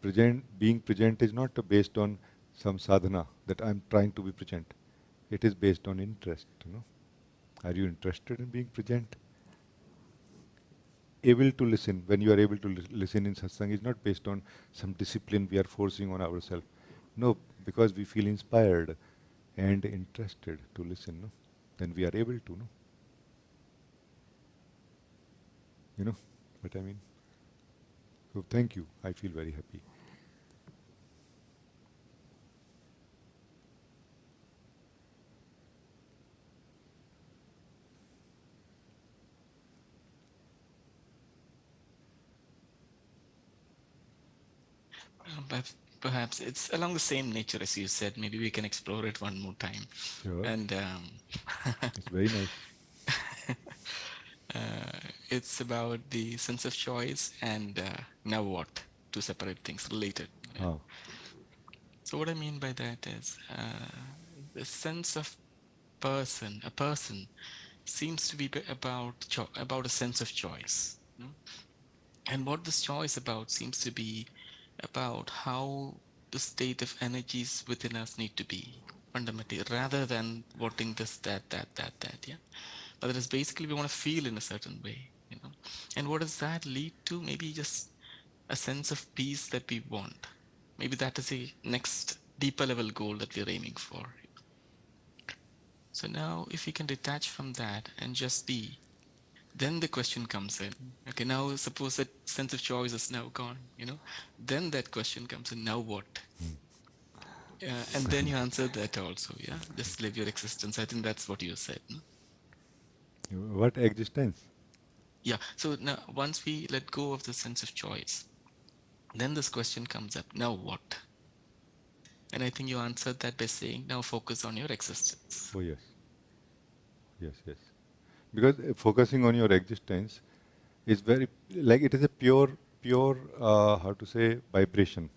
Speaker 1: know, being present is not based on some sadhana that I'm trying to be present. It is based on interest. Are you interested in being present? Able to listen, when you are able to listen in satsang, is not based on some discipline we are forcing on ourselves. No, because we feel inspired and interested to listen. No, then we are able to. No, you know what I mean. So thank you. I feel very happy.
Speaker 5: But perhaps it's along the same nature as you said. Maybe we can explore it one more time.
Speaker 1: Sure,
Speaker 5: And
Speaker 1: it's very nice.
Speaker 5: it's about the sense of choice and now what, two separate things related. Yeah.
Speaker 1: Ah,
Speaker 5: So what I mean by that is the sense of a person seems to be about a sense of choice. And what this choice about seems to be about how the state of energies within us need to be fundamentally, rather than wanting this, that, yeah. But it is basically we want to feel in a certain way. And what does that lead to? Maybe just a sense of peace that we want. Maybe that is a next deeper level goal that we're aiming for. So now if we can detach from that and just be, then the question comes in. Okay, now suppose that sense of choice is now gone. Then that question comes in, now what? And then you answer that also, yeah? Just live your existence. I think that's what you said. No?
Speaker 1: what existence?
Speaker 5: Yeah, so now once we let go of the sense of choice, then this question comes up, now what? And I think you answered that by saying, now focus on your existence.
Speaker 1: Oh yes, yes. Because focusing on your existence is very, like, it is a pure how to say, vibration.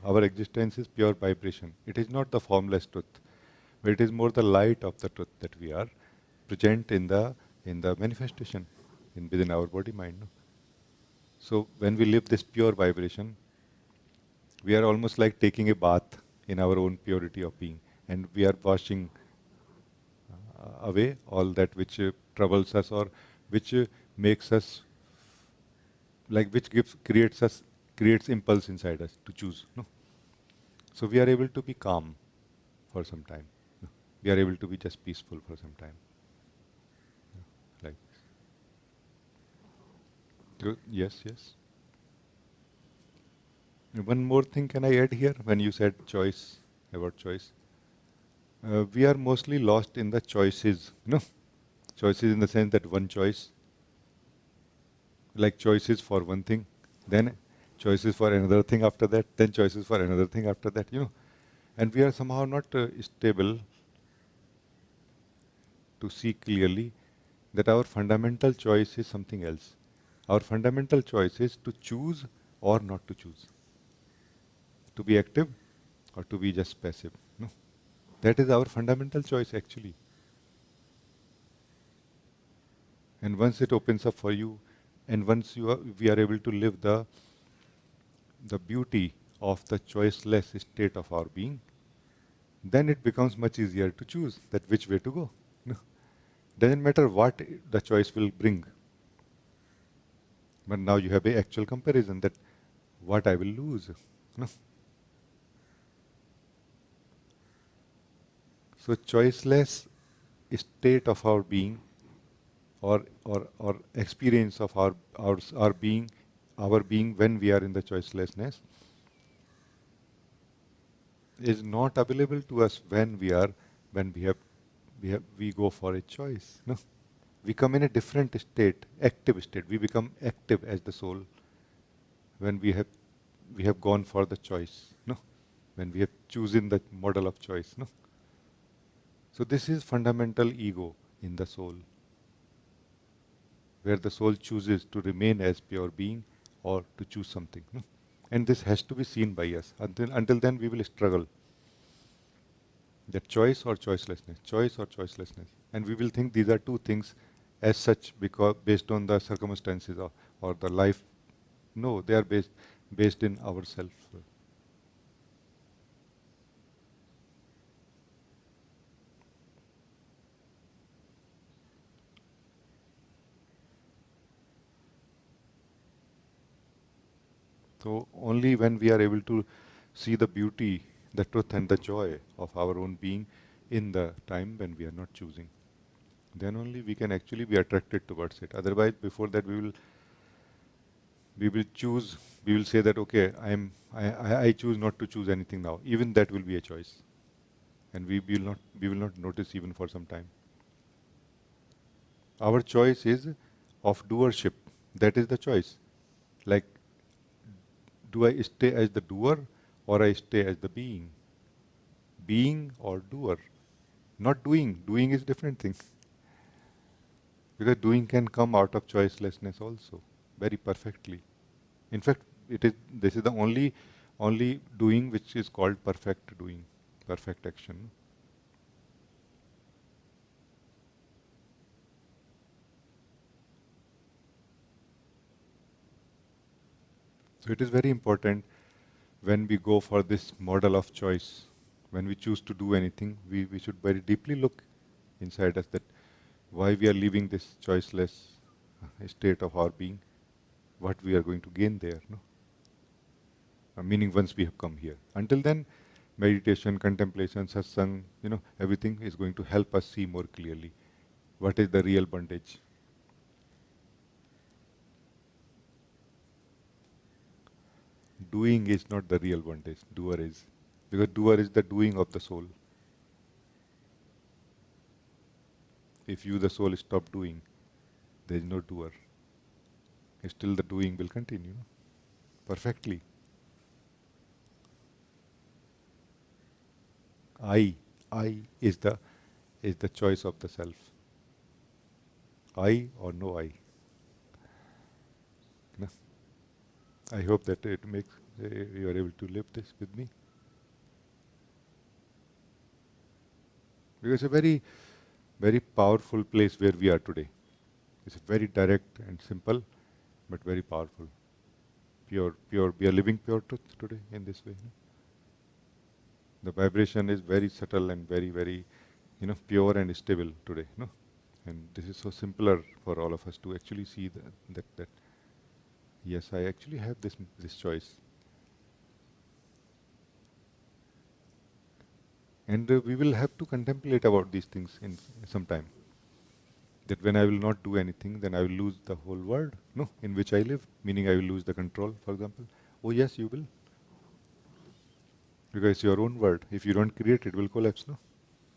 Speaker 1: Our existence is pure vibration. It is not the formless truth, but it is more the light of the truth that we are present in the manifestation within our body mind. No? So when we live this pure vibration, we are almost like taking a bath in our own purity of being, and we are washing away all that which troubles us, or which makes us, like, which creates impulse inside us to choose. No, so we are able to be calm for some time. No? We are able to be just peaceful for some time. Good. Yes, yes. One more thing can I add here when you said choice, about choice? We are mostly lost in the choices, choices in the sense that one choice, like choices for one thing, then choices for another thing after that, then choices for another thing after that. And we are somehow not stable to see clearly that our fundamental choice is something else. Our fundamental choice is to choose or not to choose, to be active or to be just passive. No, that is our fundamental choice actually. And once it opens up for you, and once we are able to live the beauty of the choiceless state of our being, then it becomes much easier to choose that which way to go. No, doesn't matter what the choice will bring, but now you have a actual comparison that what I will lose. No? So choiceless state of our being, or experience of our being when we are in the choicelessness, is not available to us when we go for a choice. No, we come in a different state, active state. We become active as the soul when we have gone for the choice. No, when we have chosen the model of choice. No, so this is fundamental ego in the soul, where the soul chooses to remain as pure being or to choose something. No? And this has to be seen by us. Until then, we will struggle. That choice or choicelessness, choice or choicelessness. And we will think these are two things as such because based on the circumstances or the life. No, they are based in ourself. So only when we are able to see the beauty, the truth and the joy of our own being in the time when we are not choosing, then only we can actually be attracted towards it. Otherwise, before that, we will choose. We will say that okay, I choose not to choose anything now. Even that will be a choice, and we will not notice even for some time. Our choice is of doership. That is the choice. Like, do I stay as the doer or I stay as the being? Being or doer? Not doing. Doing is different thing. Because doing can come out of choicelessness also, very perfectly. In fact, this is the only doing which is called perfect doing, perfect action. So it is very important when we go for this model of choice, when we choose to do anything, we should very deeply look inside us that why we are leaving this choiceless state of our being, what we are going to gain there. No? Meaning once we have come here. Until then, meditation, contemplation, satsang, everything is going to help us see more clearly what is the real bondage. Doing is not the real bondage, doer is. Because doer is the doing of the soul. If you, the soul, stop doing, there is no doer. Still the doing will continue perfectly. I, I is the choice of the self. I or no I. No? I hope that it makes you are able to live this with me. Because it's a very powerful place where we are today. It's very direct and simple, but very powerful. Pure. We are living pure truth today in this way. No? The vibration is very subtle and very, pure and stable today. No? And this is so simpler for all of us to actually see that yes, I actually have this choice. And we will have to contemplate about these things in some time. That when I will not do anything, then I will lose the whole world, no, in which I live, meaning I will lose the control, for example. Oh yes, you will, because it's your own world. If you don't create, it will collapse, no?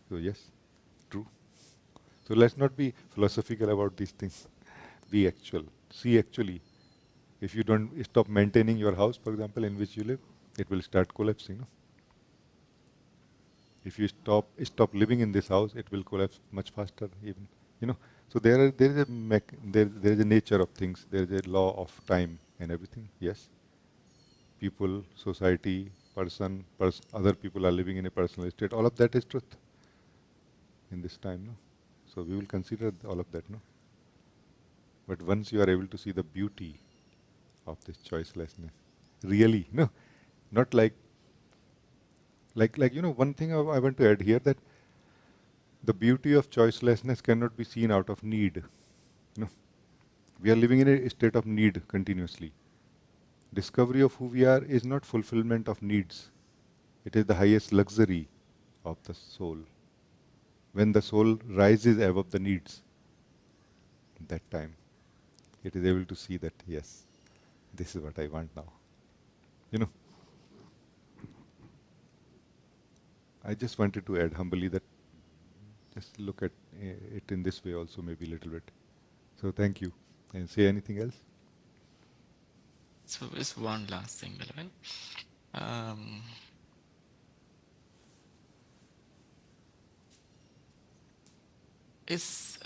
Speaker 1: So yes, true. So let's not be philosophical about these things. Be actual. See actually. If you don't stop maintaining your house, for example, in which you live, it will start collapsing, no? If you stop living in this house, it will collapse much faster, even, you know. So there is a there is a nature of things. There is a law of time and everything. Yes, people, society, other people are living in a personal state. All of that is truth in this time, no. So we will consider all of that, no. But once you are able to see the beauty of this choicelessness, really, no, not like one thing I want to add here, that the beauty of choicelessness cannot be seen out of need. No, we are living in a state of need continuously. Discovery of who we are is not fulfillment of needs. It is the highest luxury of the soul. When the soul rises above the needs, that time it is able to see that yes, this is what I want now. You know, I just wanted to add humbly that just look at it in this way also, maybe a little bit. So thank you. And say anything else?
Speaker 5: So there's one last thing, Balavan. Um, is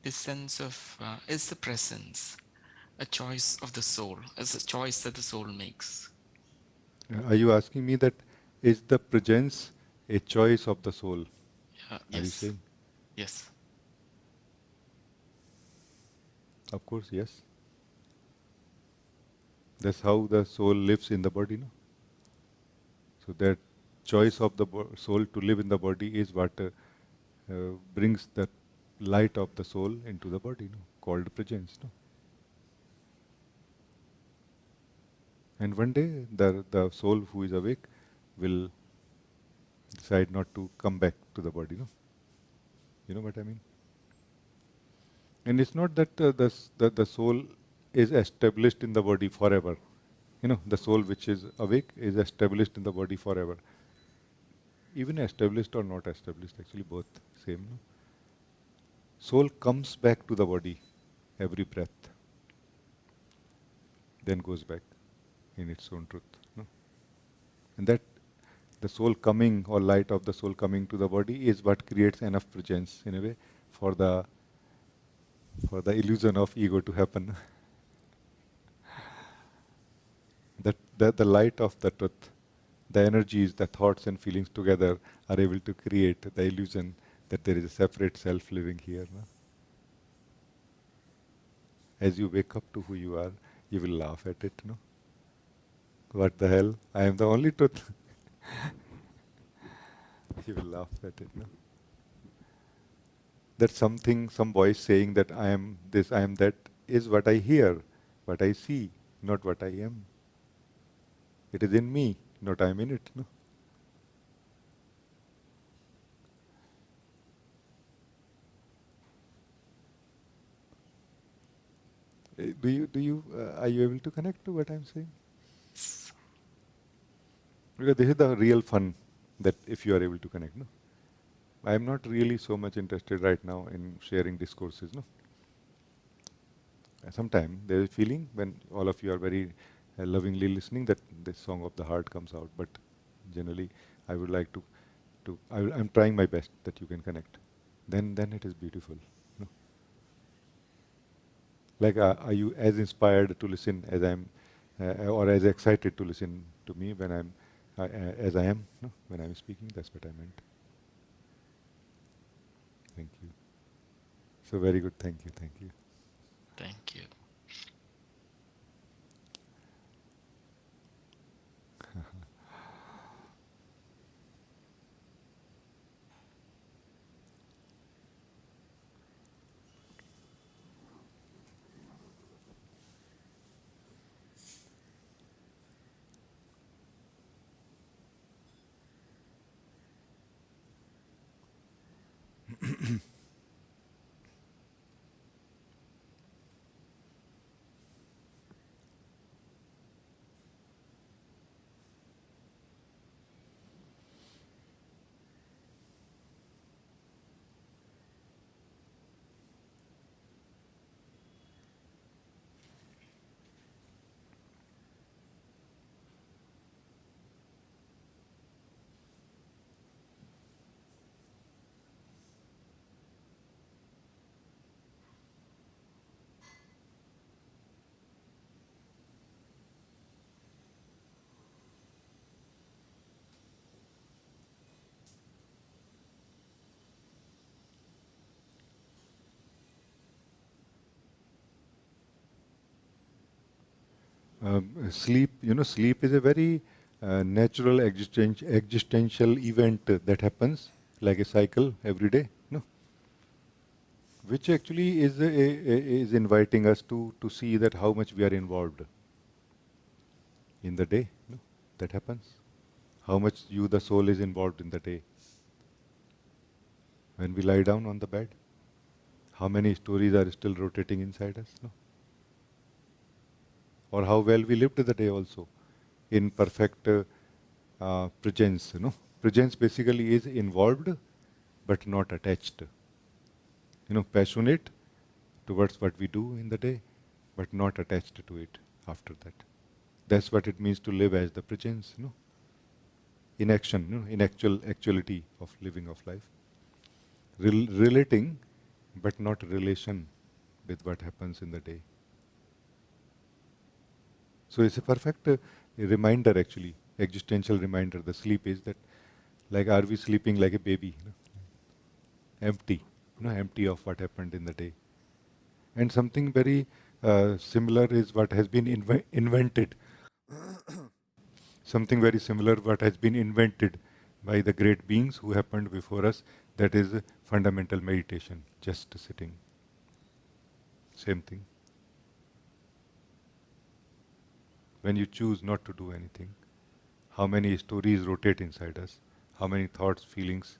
Speaker 5: this sense of is the presence a choice of the soul, as a choice that the soul makes?
Speaker 1: Are you asking me that is the presence a choice of the soul? Are you
Speaker 5: Yes,
Speaker 1: saying?
Speaker 5: yes.
Speaker 1: Of course, yes. That's how the soul lives in the body, no? So that choice of the soul to live in the body is what brings the light of the soul into the body, no? Called presence, no? And one day the soul who is awake will decide not to come back to the body, no? You know what I mean? And it's not that the soul is established in the body forever. You know, the soul which is awake is established in the body forever. Even established or not established, actually both same. No? Soul comes back to the body every breath, then goes back in its own truth. No? And that the soul coming or light of the soul coming to the body is what creates enough presence in a way for the illusion of ego to happen. That the light of the truth, the energies, the thoughts and feelings together are able to create the illusion that there is a separate self living here. No? As you wake up to who you are, you will laugh at it. No? What the hell? I am the only truth. You will laugh at it. No? That something, some voice saying that I am this, I am that, is what I hear, what I see, not what I am. It is in me, not I am in it. No? Are you able to connect to what I'm saying? Because this is the real fun, that if you are able to connect. No? I am not really so much interested right now in sharing discourses. No? Sometime there is a feeling when all of you are very lovingly listening that this song of the heart comes out. But generally, I would like I'm trying my best that you can connect. Then it is beautiful. No? Like, are you as inspired to listen as I'm, or as excited to listen to me when I'm, as I am, no? When I'm speaking? That's what I meant. Thank you. So very good. Thank you. Thank you.
Speaker 5: Thank you.
Speaker 1: Sleep, sleep is a very natural existential event that happens like a cycle every day, no? Which actually is inviting us to see that how much we are involved in the day, no? That happens. How much you, the soul, is involved in the day. When we lie down on the bed, how many stories are still rotating inside us, no? Or how well we lived the day also, in perfect presence, Presence basically is involved but not attached. Passionate towards what we do in the day, but not attached to it after that. That's what it means to live as the presence, in action, in actuality of living of life. Relating, but not relation with what happens in the day. So it's a perfect reminder, actually, existential reminder. The sleep is that, like, are we sleeping like a baby, empty, empty of what happened in the day. And something very similar is what has been invented. Something very similar what has been invented by the great beings who happened before us. That is fundamental meditation, just sitting. Same thing. When you choose not to do anything, how many stories rotate inside us, how many thoughts, feelings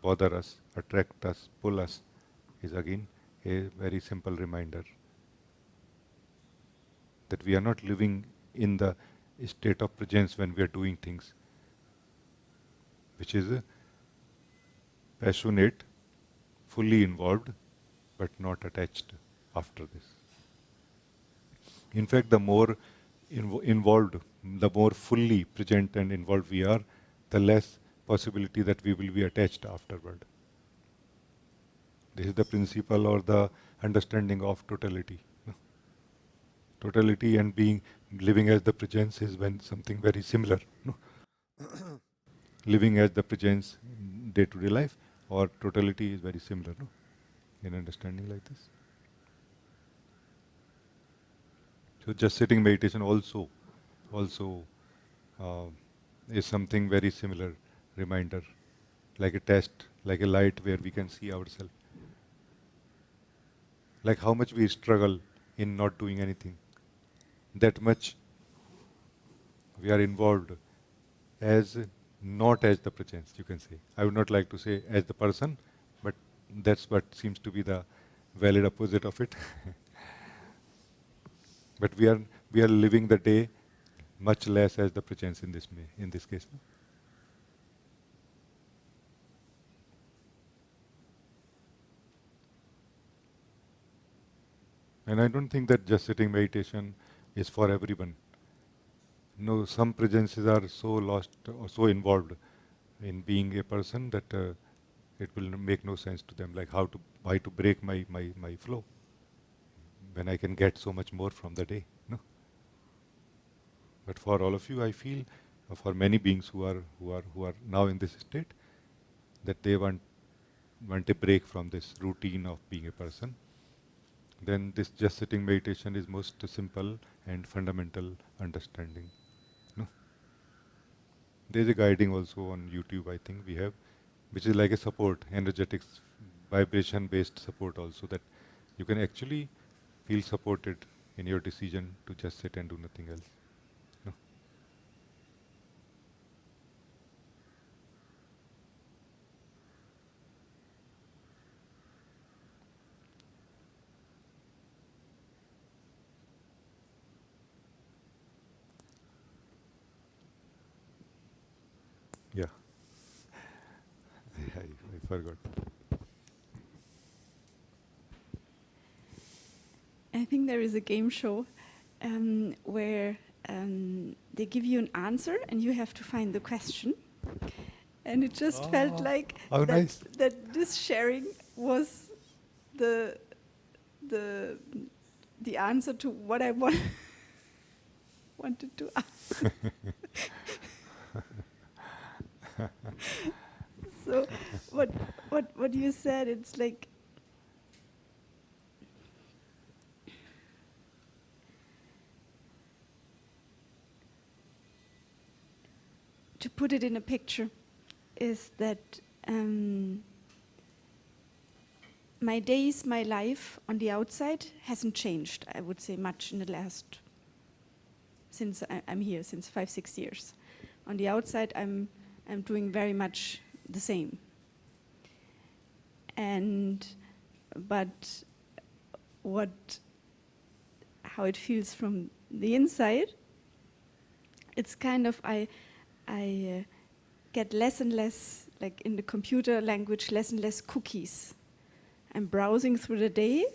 Speaker 1: bother us, attract us, pull us, is again a very simple reminder that we are not living in the state of presence when we are doing things, which is passionate, fully involved, but not attached after this. In fact, the more involved, the more fully present and involved we are, the less possibility that we will be attached afterward. This is the principle or the understanding of totality. Totality and being living as the presence is when something very similar. Living as the presence in day-to-day life or totality is very similar, in understanding like this. So just sitting meditation also uh, is something very similar reminder, like a test, like a light where we can see ourselves. Like how much we struggle in not doing anything. That much we are involved as not as the presence, you can say. I would not like to say as the person, but that's what seems to be the valid opposite of it. But we are living the day much less as the presence in this case. No? And I don't think that just sitting meditation is for everyone. No, some presences are so lost or so involved in being a person that it will make no sense to them. Like why to break my flow when I can get so much more from the day. No? But for all of you, I feel, for many beings who are now in this state, that they want a break from this routine of being a person. Then this just sitting meditation is most simple and fundamental understanding. No? There is a guiding also on YouTube, I think we have, which is like a support, energetics, vibration-based support also, that you can actually feel supported in your decision to just sit and do nothing else. No? Yeah, I forgot.
Speaker 6: I think there is a game show where they give you an answer and you have to find the question. And it just felt like
Speaker 1: how
Speaker 6: that,
Speaker 1: nice.
Speaker 6: that this sharing was the answer to what I wanted to ask. So what you said, it's like to put it in a picture, is that my days, my life on the outside hasn't changed, I would say, much in the last, since I'm here, since 5-6 years. On the outside, I'm doing very much the same. But how it feels from the inside, it's kind of, I get less and less, like in the computer language, less and less cookies. I'm browsing through the day,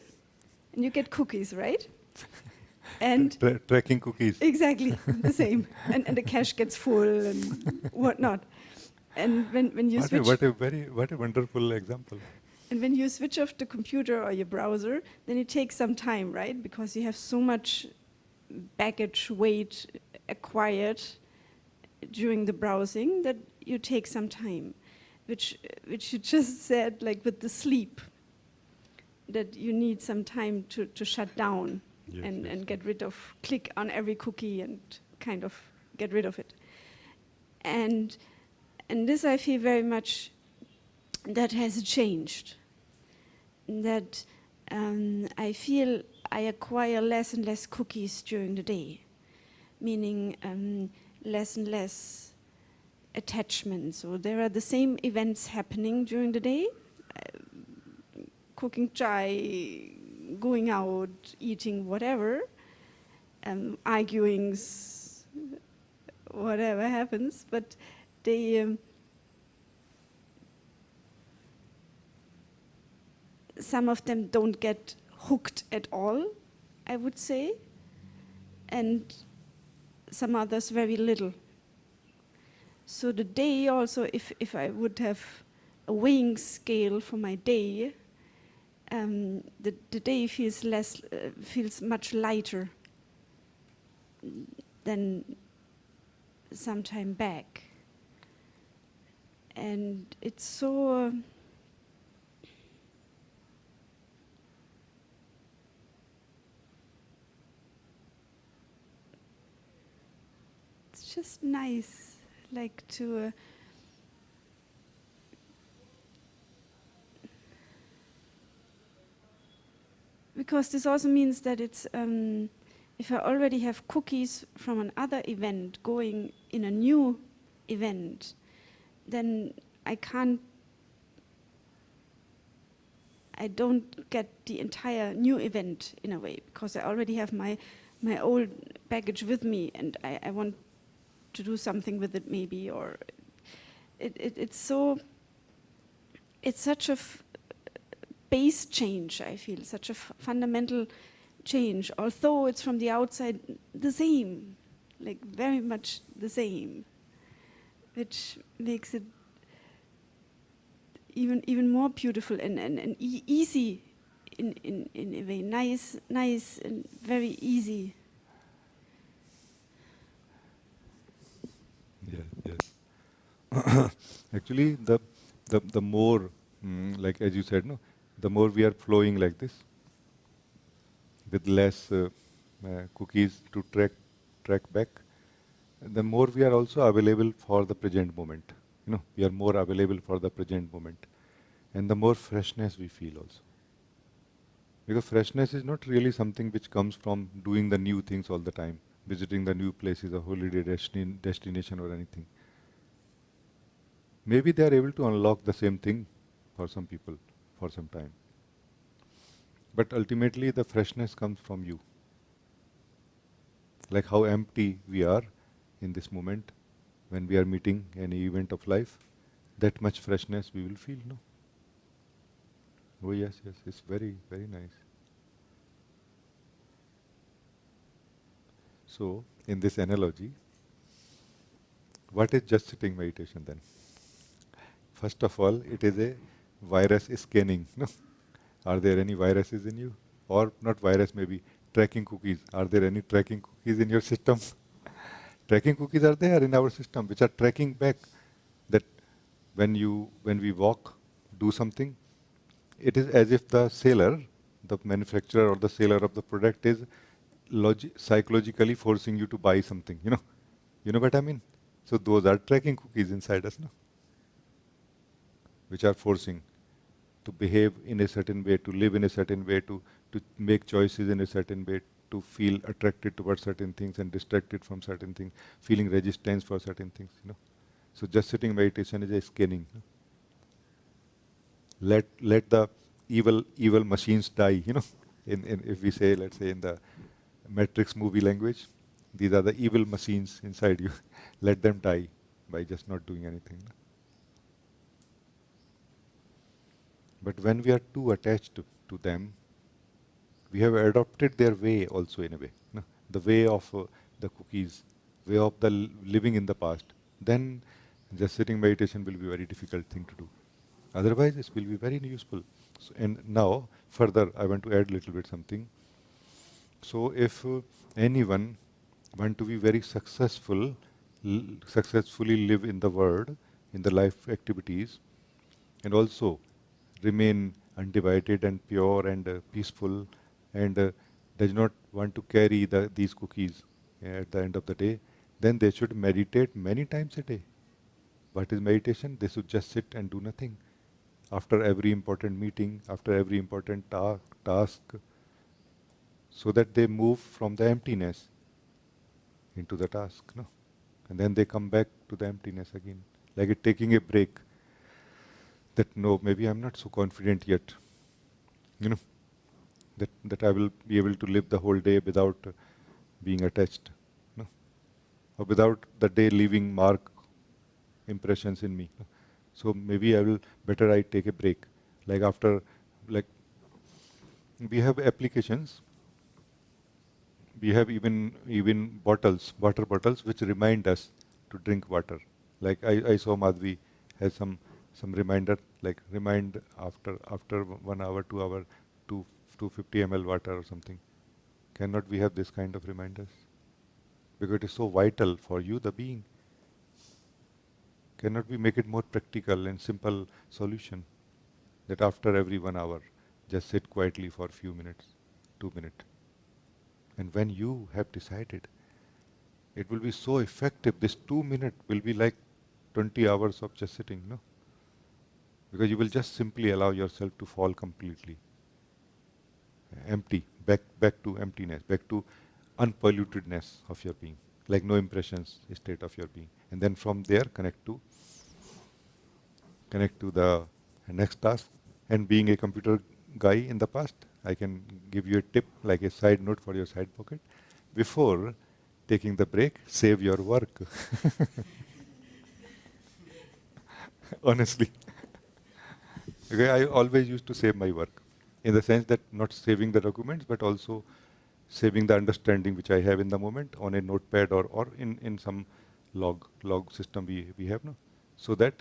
Speaker 6: and you get cookies, right? And
Speaker 1: Tracking cookies.
Speaker 6: exactly the same, and the cache gets full and whatnot. And when you switch,
Speaker 1: What a wonderful example.
Speaker 6: and when you switch off the computer or your browser, then it takes some time, right? Because you have so much baggage weight acquired during the browsing that you take some time, which you just said, like with the sleep, that you need some time to shut down and get rid of, click on every cookie and kind of get rid of it. And this I feel very much that has changed. That I feel I acquire less and less cookies during the day, meaning less and less attachments. So there are the same events happening during the day, cooking chai, going out, eating whatever, arguing, whatever happens, but they some of them don't get hooked at all, I would say, and some others very little. So the day also, if I would have a weighing scale for my day, the day feels much lighter than some time back. And it's so it's just nice, like to because this also means that it's if I already have cookies from another event going in a new event, then I don't get the entire new event in a way, because I already have my old baggage with me, and I want to do something with it maybe, or it's such a base change, I feel, such a fundamental change, although it's from the outside the same, like very much the same, which makes it even more beautiful and easy in a way, nice and very easy.
Speaker 1: Yes. Actually, the more, like as you said, no, the more we are flowing like this, with less cookies to track back, the more we are also available for the present moment. We are more available for the present moment, and the more freshness we feel also. Because freshness is not really something which comes from doing the new things all the time, visiting the new places, a holiday destination or anything. Maybe they are able to unlock the same thing for some people for some time. But ultimately the freshness comes from you. Like how empty we are in this moment when we are meeting any event of life, that much freshness we will feel, no? Oh yes, it's very, very nice. So, in this analogy, what is just sitting meditation then? First of all, it is a virus scanning. No? Are there any viruses in you? Or not virus, maybe tracking cookies. Are there any tracking cookies in your system? Tracking cookies are there in our system, which are tracking back that when we walk, do something, it is as if the seller, the manufacturer or the seller of the product is psychologically forcing you to buy something. You know what I mean? So those are tracking cookies inside us, no? Which are forcing to behave in a certain way, to live in a certain way, to make choices in a certain way, to feel attracted towards certain things and distracted from certain things, feeling resistance for certain things, you know. So just sitting meditation is a scanning. No? Let the evil machines die, you know. In if we say, let's say in the Matrix movie language, these are the evil machines inside you. Let them die by just not doing anything. No? But when we are too attached to them, we have adopted their way also in a way. No? The way of the cookies, way of the living in the past. Then just sitting meditation will be a very difficult thing to do. Otherwise, it will be very useful. So, and now, further, I want to add a little bit something. So, if anyone want to be very successful, successfully live in the world, in the life activities, and also remain undivided and pure and peaceful, and does not want to carry these cookies at the end of the day, then they should meditate many times a day. What is meditation? They should just sit and do nothing. After every important meeting, after every important task, so that they move from the emptiness into the task, no? And then they come back to the emptiness again, like it taking a break. That no, maybe I'm not so confident yet, you know, that I will be able to live the whole day without being attached, no? Or without the day leaving mark impressions in me. No? So maybe I will better I take a break. Like after, like we have applications, we have even bottles, water bottles, which remind us to drink water. Like I saw Madhvi has some reminder, like remind after 1 hour, 2 hour, 250 ml water or something. Cannot we have this kind of reminders? Because it is so vital for you, the being. Cannot we make it more practical and simple solution? That after every 1 hour, just sit quietly for a few minutes, 2 minutes. And when you have decided, it will be so effective. This 2 minute will be like 20 hours of just sitting, no? Because you will just simply allow yourself to fall completely empty, back to emptiness, back to unpollutedness of your being, like no impressions state of your being. And then from there connect to the next task. And being a computer guy in the past, I can give you a tip, like a side note for your side pocket. Before taking the break, save your work. Honestly. Okay, I always used to save my work, in the sense that not saving the documents, but also saving the understanding which I have in the moment on a notepad or in some log system we have, no? So that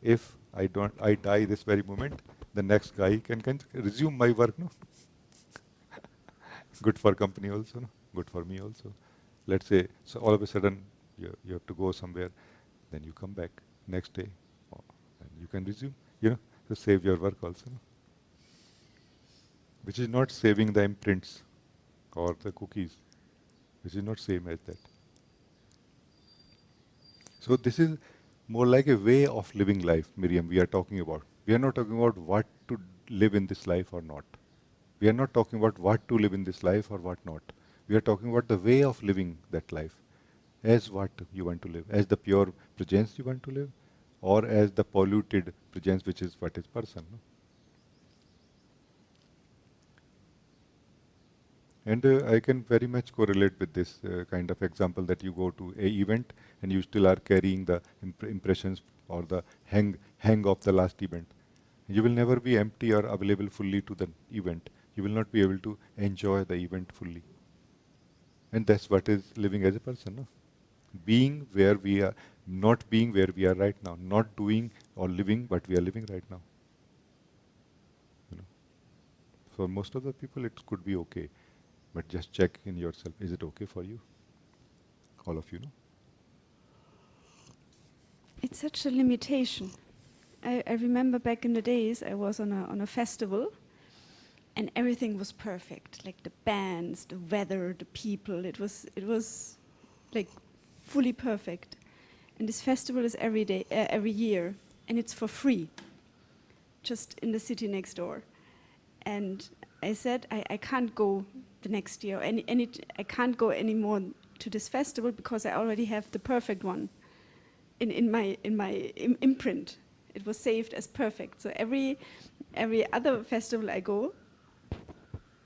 Speaker 1: if I die this very moment, the next guy can resume my work, no? Good for company also, no? Good for me also. Let's say, so all of a sudden you have to go somewhere, then you come back next day, and you can resume, to save your work also, no? Which is not saving the imprints or the cookies, which is not same as that. So this is more like a way of living life, Miriam, we are talking about. We are not talking about what to live in this life or not. We are not talking about what to live in this life or what not. We are talking about the way of living that life. As what you want to live. As the pure presence you want to live, or as the polluted presence, which is what is person. No? And I can very much correlate with this kind of example, that you go to a event and you still are carrying the impressions or the hang of the last event. You will never be empty or available fully to the event. You will not be able to enjoy the event fully. And that's what is living as a person. No? Being where we are, not being where we are right now, not doing or living what we are living right now. You know? For most of the people, it could be okay. But just check in yourself, is it okay for you? All of you know.
Speaker 6: It's such a limitation. I remember back in the days I was on a festival and everything was perfect, like the bands, the weather, the people. It was like fully perfect. And this festival is every day, every year, and it's for free, just in the city next door. And I said I can't go the next year, I can't go anymore to this festival because I already have the perfect one in my imprint. It was saved as perfect. So every other festival I go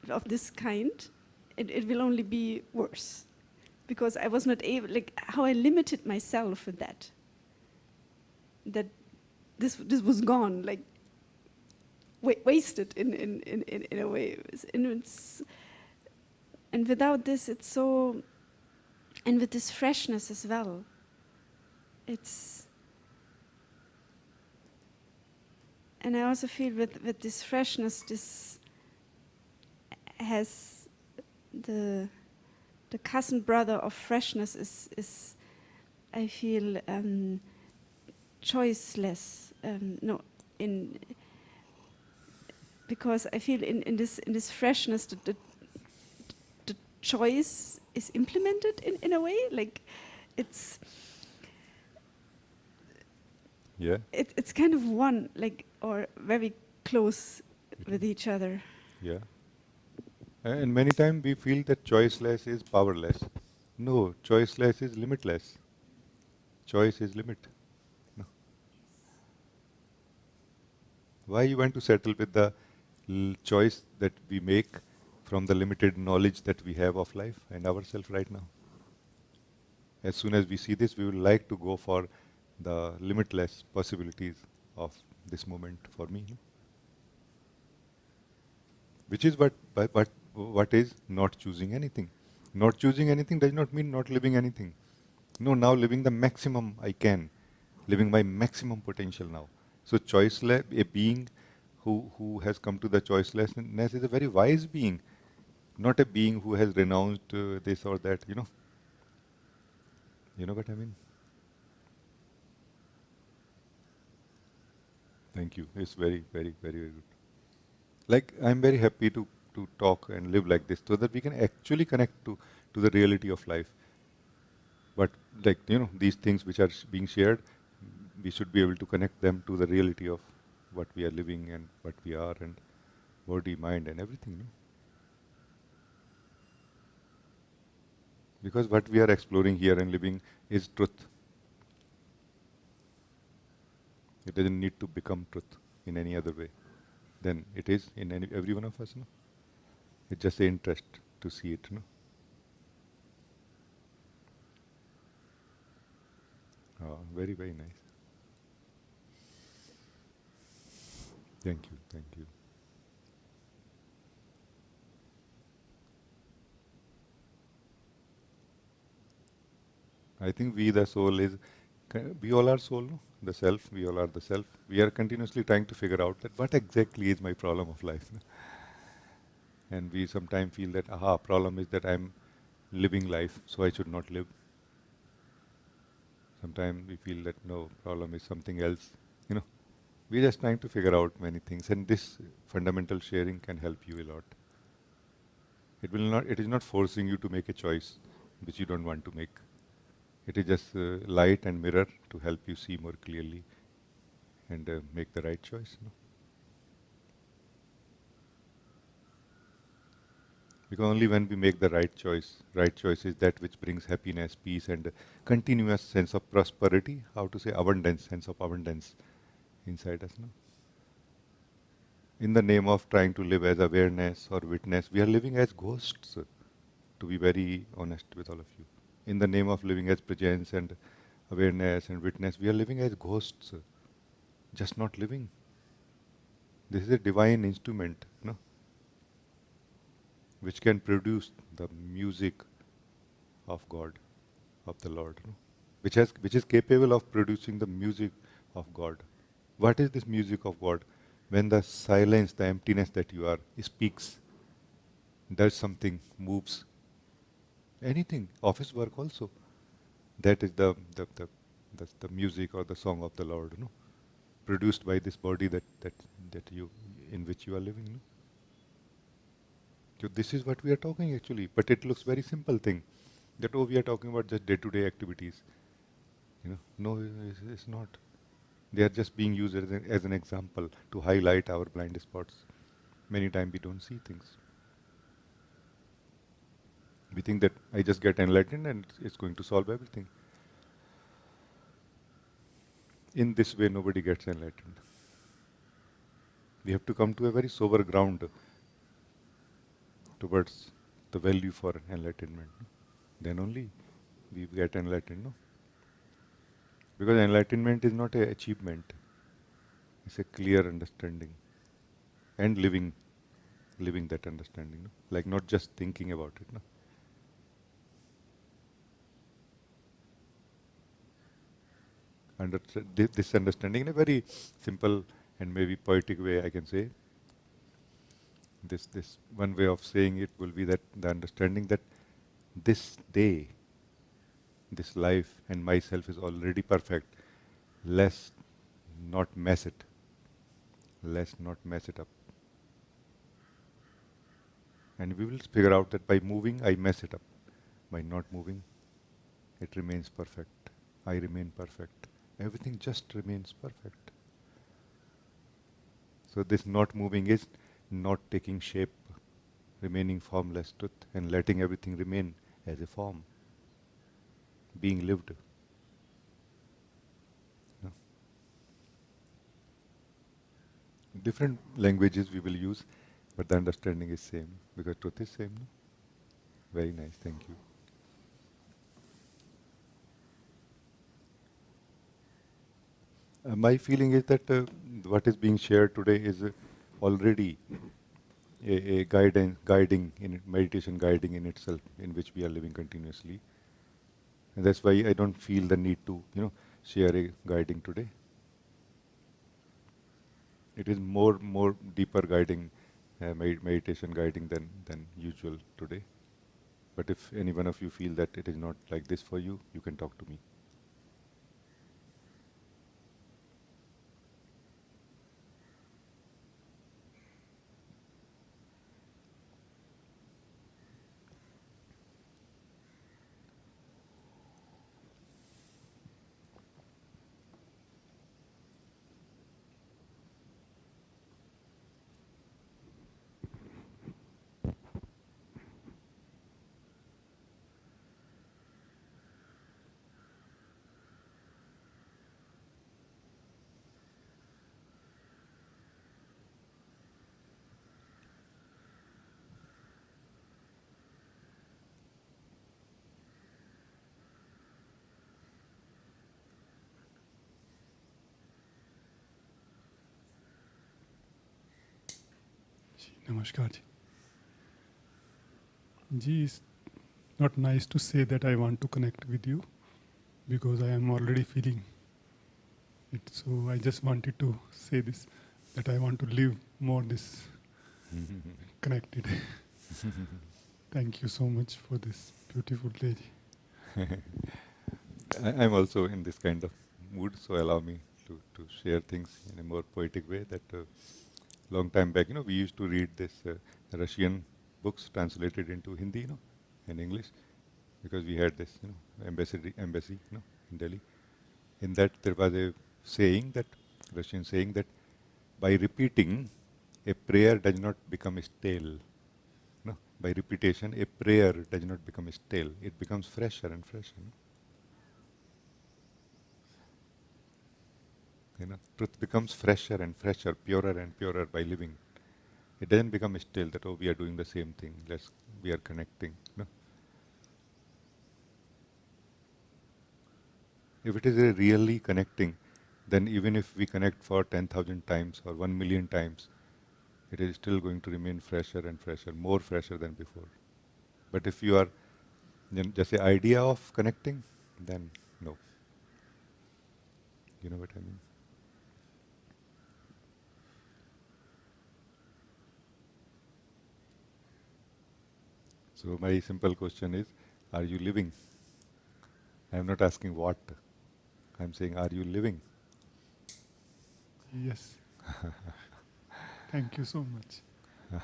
Speaker 6: of this kind, it will only be worse, because I was not able, like how I limited myself with that. That this was gone, like wasted in a way. And without this, it's so, and with this freshness as well, it's, and I also feel with this freshness, this has the cousin brother of freshness is I feel choiceless. No, in because I feel in this freshness the choice is implemented in a way, like it's
Speaker 1: Yeah.
Speaker 6: it's kind of one, like, or very close with each other.
Speaker 1: Yeah. And many times we feel that choiceless is powerless. No, choiceless is limitless. Choice is limit. No. Why you want to settle with the choice that we make from the limited knowledge that we have of life and ourselves right now? As soon as we see this, we would like to go for the limitless possibilities of this moment for me. No? Which is what is not choosing anything. Not choosing anything does not mean not living anything. No, now living the maximum I can, living my maximum potential now. So choiceless, a being who has come to the choicelessness is a very wise being, not a being who has renounced this or that. You know what I mean? Thank you. It's very, very, very, very good. Like I'm very happy to talk and live like this, so that we can actually connect to the reality of life. But like these things which are being shared, we should be able to connect them to the reality of what we are living and what we are, and body, mind, and everything. Because what we are exploring here and living is truth. It doesn't need to become truth in any other way than it is in every one of us. No? It's just the interest to see it. No? Oh, very, very nice. Thank you, thank you. I think we, the soul, we all are soul, no? The self, we all are the self. We are continuously trying to figure out that what exactly is my problem of life. No? And we sometimes feel that, problem is that I'm living life, so I should not live. Sometimes we feel that no, problem is something else. We're just trying to figure out many things, and this fundamental sharing can help you a lot. It is not forcing you to make a choice which you don't want to make. It is just light and mirror to help you see more clearly and make the right choice. Because only when we make the right choice is that which brings happiness, peace, and continuous sense of prosperity. How to say abundance, sense of abundance inside us. No? In the name of trying to live as awareness or witness, we are living as ghosts, to be very honest with all of you. In the name of living as presence and awareness and witness, we are living as ghosts, just not living. This is a divine instrument, no? Which can produce the music of God, of the Lord, no? Which is capable of producing the music of God. What is this music of God? When the silence, the emptiness that you are speaks, does something, moves, anything, office work also. That is the music or the song of the Lord, produced by this body that you in which you are living. So this is what we are talking actually, but it looks very simple thing. That we are talking about just day-to-day activities. No, it's not. They are just being used as an example to highlight our blind spots. Many times we don't see things. We think that I just get enlightened and it's going to solve everything. In this way, nobody gets enlightened. We have to come to a very sober ground towards the value for enlightenment. Then only we get enlightened. No? Because enlightenment is not an achievement, it's a clear understanding and living that understanding. No? Like not just thinking about it. No? This understanding in a very simple and maybe poetic way, I can say. This one way of saying it will be that the understanding that this day, this life and myself is already perfect. Let's not mess it. Let's not mess it up. And we will figure out that by moving, I mess it up. By not moving, it remains perfect. I remain perfect. Everything just remains perfect. So this not moving is not taking shape, remaining formless truth, and letting everything remain as a form, being lived. No? Different languages we will use, but the understanding is same, because truth is same. No? Very nice, thank you. My feeling is that what is being shared today is already a guiding in meditation, guiding in itself, in which we are living continuously. And that's why I don't feel the need to, share a guiding today. It is more deeper guiding, meditation guiding than usual today. But if any one of you feel that it is not like this for you, you can talk to me.
Speaker 7: Namaskar ji. Ji, it's not nice to say that I want to connect with you because I am already feeling it. So I just wanted to say this, that I want to live more this connected. Thank you so much for this beautiful lady.
Speaker 1: I'm also in this kind of mood, so allow me to share things in a more poetic way. That long time back, we used to read this Russian books translated into Hindi, in English, because we had this, embassy, in Delhi. In that there was a saying that Russian saying that by repeating, a prayer does not become stale. No, by repetition, a prayer does not become stale. It becomes fresher and fresher. Truth becomes fresher and fresher, purer and purer by living. It doesn't become stale that, oh, we are doing the same thing, we are connecting. No? If it is a really connecting, then even if we connect for 10,000 times or 1 million times, it is still going to remain fresher and fresher, more fresher than before. But if you are just the idea of connecting, then no. You know what I mean? So my simple question is, are you living? I am not asking what. I am saying, are you living?
Speaker 7: Yes. Thank you so much.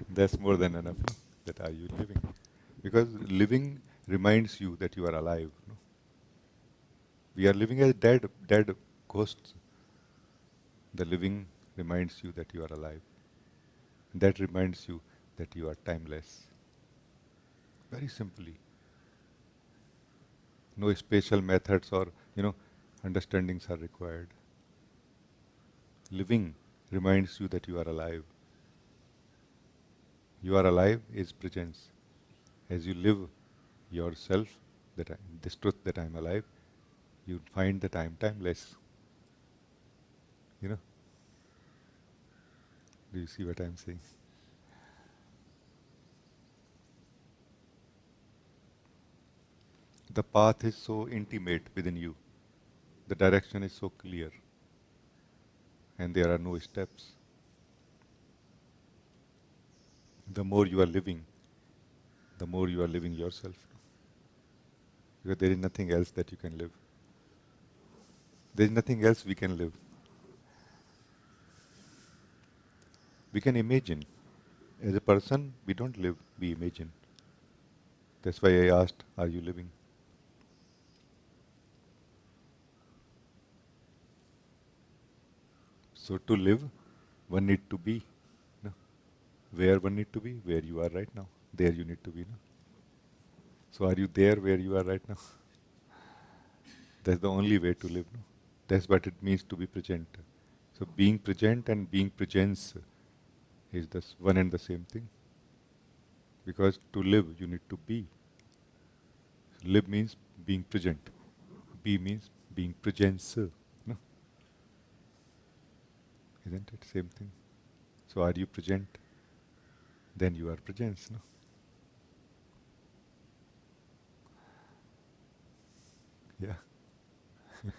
Speaker 1: That's more than enough. No? That are you living? Because living reminds you that you are alive. No? We are living as dead ghosts. The living reminds you that you are alive. That reminds you that you are timeless. Very simply. No special methods or, understandings are required. Living reminds you that you are alive. You are alive is presence. As you live yourself, this truth that I am alive, you find that I am timeless. You know, do you see what I am saying? The path is so intimate within you. The direction is so clear. And there are no steps. The more you are living, the more you are living yourself. Because there is nothing else that you can live. There is nothing else we can live. We can imagine. As a person, we don't live, we imagine. That's why I asked, are you living? So to live, one need to be. No? Where one need to be? Where you are right now. There you need to be. No? So are you there where you are right now? That's the only way to live. No? That's what it means to be present. So being present and being presence is the one and the same thing. Because to live, you need to be. Live means being present. Be means being presence. No? Isn't it same thing? So are you present? Then you are presence. No? Yeah.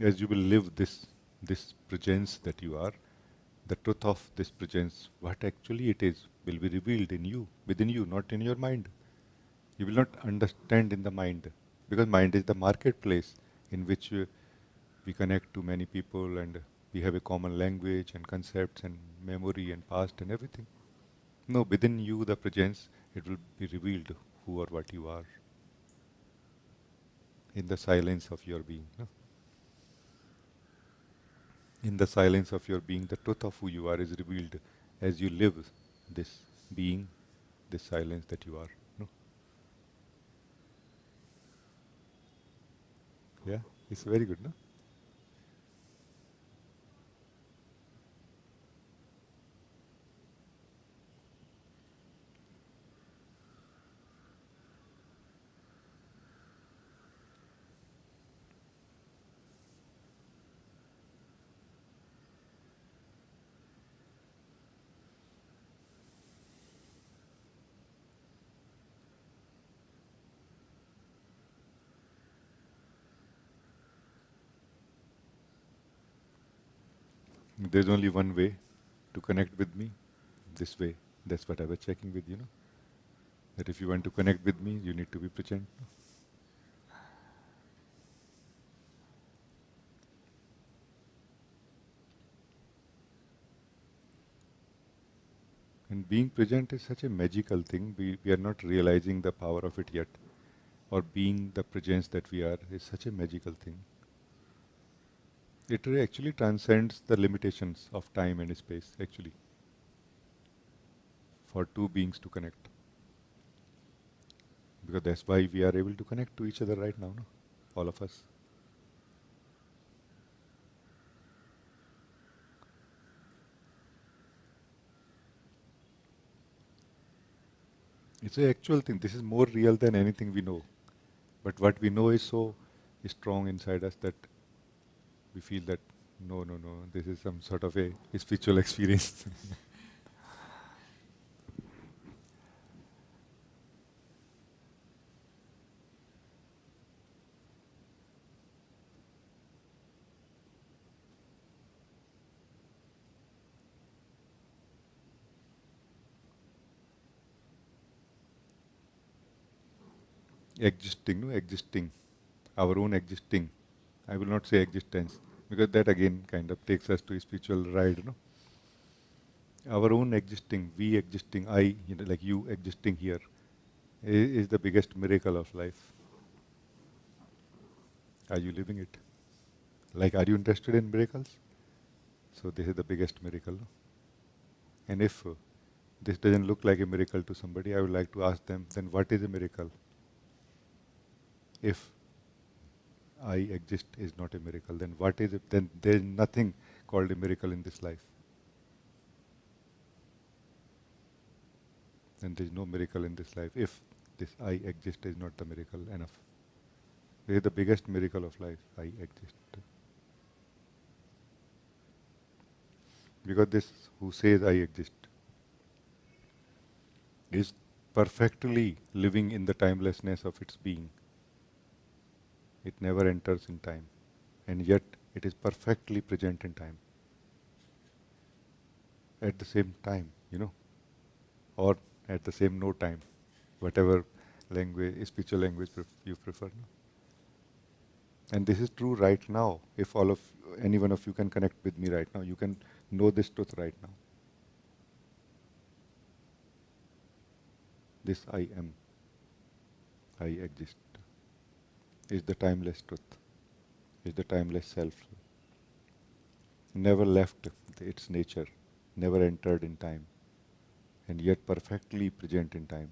Speaker 1: As you will live this presence that you are, the truth of this presence, what actually it is, will be revealed in you, within you, not in your mind. You will not understand in the mind, because mind is the marketplace in which we connect to many people and we have a common language and concepts and memory and past and everything. No, within you, the presence, it will be revealed who or what you are in the silence of your being. No? In the silence of your being, the truth of who you are is revealed as you live this being, this silence that you are. No? Yeah, it's very good, no? There's only one way to connect with me, this way. That's what I was checking with you, know. That if you want to connect with me, you need to be present. And being present is such a magical thing. We are not realizing the power of it yet. Or being the presence that we are is such a magical thing. It actually transcends the limitations of time and space, actually, for two beings to connect. Because that's why we are able to connect to each other right now, no? All of us. It's an actual thing. This is more real than anything we know. But what we know is so strong inside us that we feel that no, no, no, this is some sort of a spiritual experience. Existing, no, existing, our own existing. I will not say existence, because that again kind of takes us to a spiritual ride, no. Our own existing, we existing, I, like you existing here, is the biggest miracle of life. Are you living it? Like, are you interested in miracles? So this is the biggest miracle. And if this doesn't look like a miracle to somebody, I would like to ask them, then what is a miracle? If I exist is not a miracle, then what is it? Then there is nothing called a miracle in this life. Then there is no miracle in this life if this I exist is not the miracle enough. This is the biggest miracle of life, I exist. Because this who says I exist is perfectly living in the timelessness of its being. It never enters in time, and yet it is perfectly present in time. At the same time, or at the same no time, whatever language, spiritual language you prefer. No? And this is true right now. If any one of you can connect with me right now, you can know this truth right now. This I am, I exist, is the timeless truth, is the timeless self. Never left its nature, never entered in time, and yet perfectly present in time.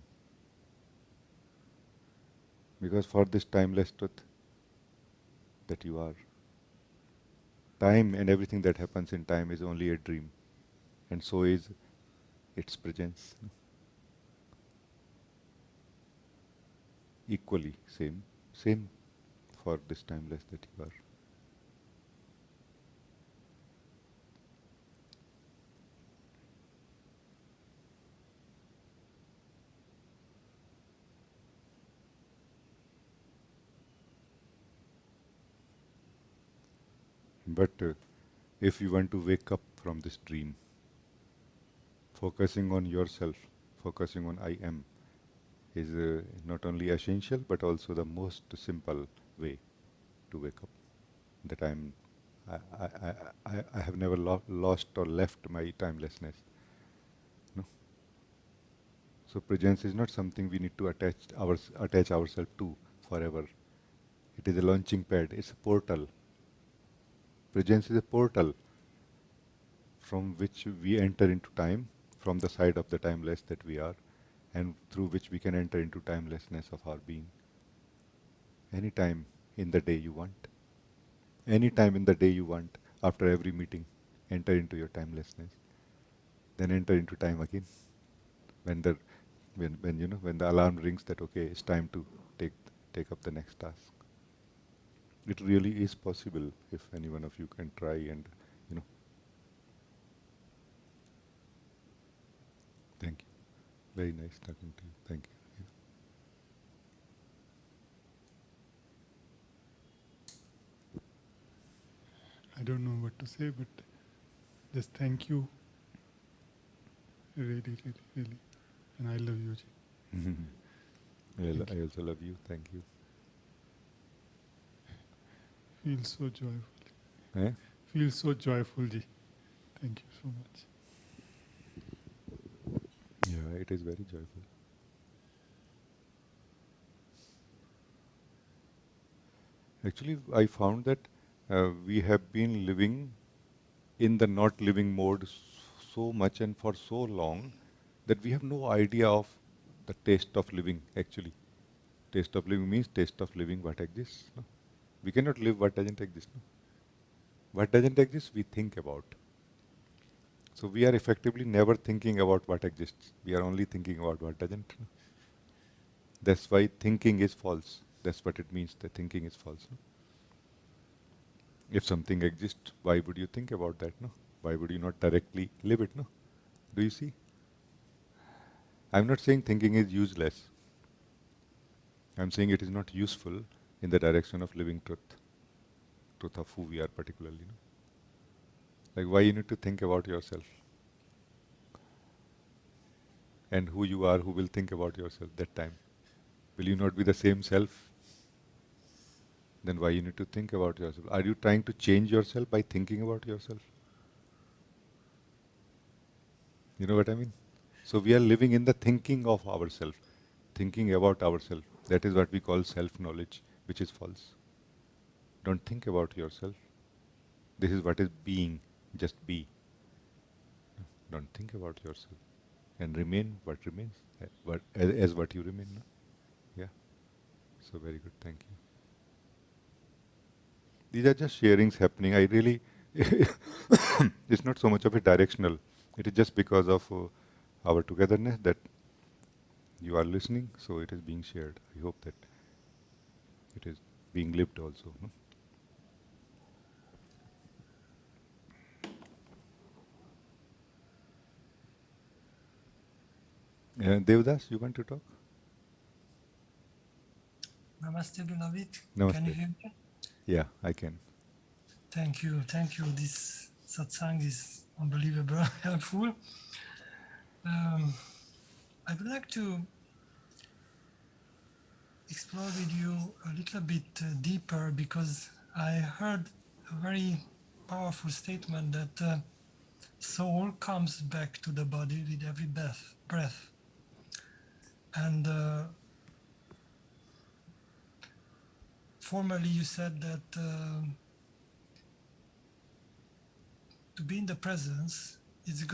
Speaker 1: Because for this timeless truth that you are, time and everything that happens in time is only a dream, and so is its presence. Equally same for this timeless that you are. But if you want to wake up from this dream, focusing on yourself, focusing on I am, is not only essential but also the most simple way to wake up. That I have never lost or left my timelessness. No. So presence is not something we need to attach ourselves to forever. It is a launching pad. It's a portal. Presence is a portal from which we enter into time, from the side of the timeless that we are, and through which we can enter into timelessness of our being. Any time in the day you want. Any time in the day you want, after every meeting, enter into your timelessness. Then enter into time again. When the alarm rings that okay, it's time to take up the next task. It really is possible if any one of you can try and Thank you. Very nice talking to you. Thank you.
Speaker 7: I don't know what to say, but just thank you. Really, really, really. And I love you, Ji.
Speaker 1: I also love you. Thank you.
Speaker 7: Feel so joyful.
Speaker 1: Eh?
Speaker 7: Feel so joyful, Ji. Thank you so much.
Speaker 1: Yeah, it is very joyful. Actually, I found that we have been living in the not living mode so much and for so long that we have no idea of the taste of living actually. Taste of living means taste of living what exists. No? We cannot live what doesn't exist. No? What doesn't exist, we think about. So we are effectively never thinking about what exists. We are only thinking about what doesn't. No? That's why thinking is false. That's what it means, that thinking is false. No? If something exists, why would you think about that? No? Why would you not directly live it? No? Do you see? I'm not saying thinking is useless. I'm saying it is not useful in the direction of living truth of who we are particularly. No? Like why you need to think about yourself? And who you are, who will think about yourself that time? Will you not be the same self? Then why you need to think about yourself? Are you trying to change yourself by thinking about yourself? You know what I mean? So we are living in the thinking of ourselves, thinking about ourselves. That is what we call self-knowledge, which is false. Don't think about yourself. This is what is being. Just be. Don't think about yourself. And remain what remains, as what you remain. No? Yeah. So very good. Thank you. These are just sharings happening. I really, it's not so much of a directional. It is just because of our togetherness that you are listening, so it is being shared. I hope that it is being lived also. No? Devdas, you want to talk?
Speaker 8: Namaste, beloved.
Speaker 1: Namaste.
Speaker 8: Can you hear me?
Speaker 1: Yeah, I can.
Speaker 8: Thank you. Thank you. This satsang is unbelievable, helpful. I would like to explore with you a little bit deeper because I heard a very powerful statement that soul comes back to the body with every breath. And formerly you said that to be in the presence, it's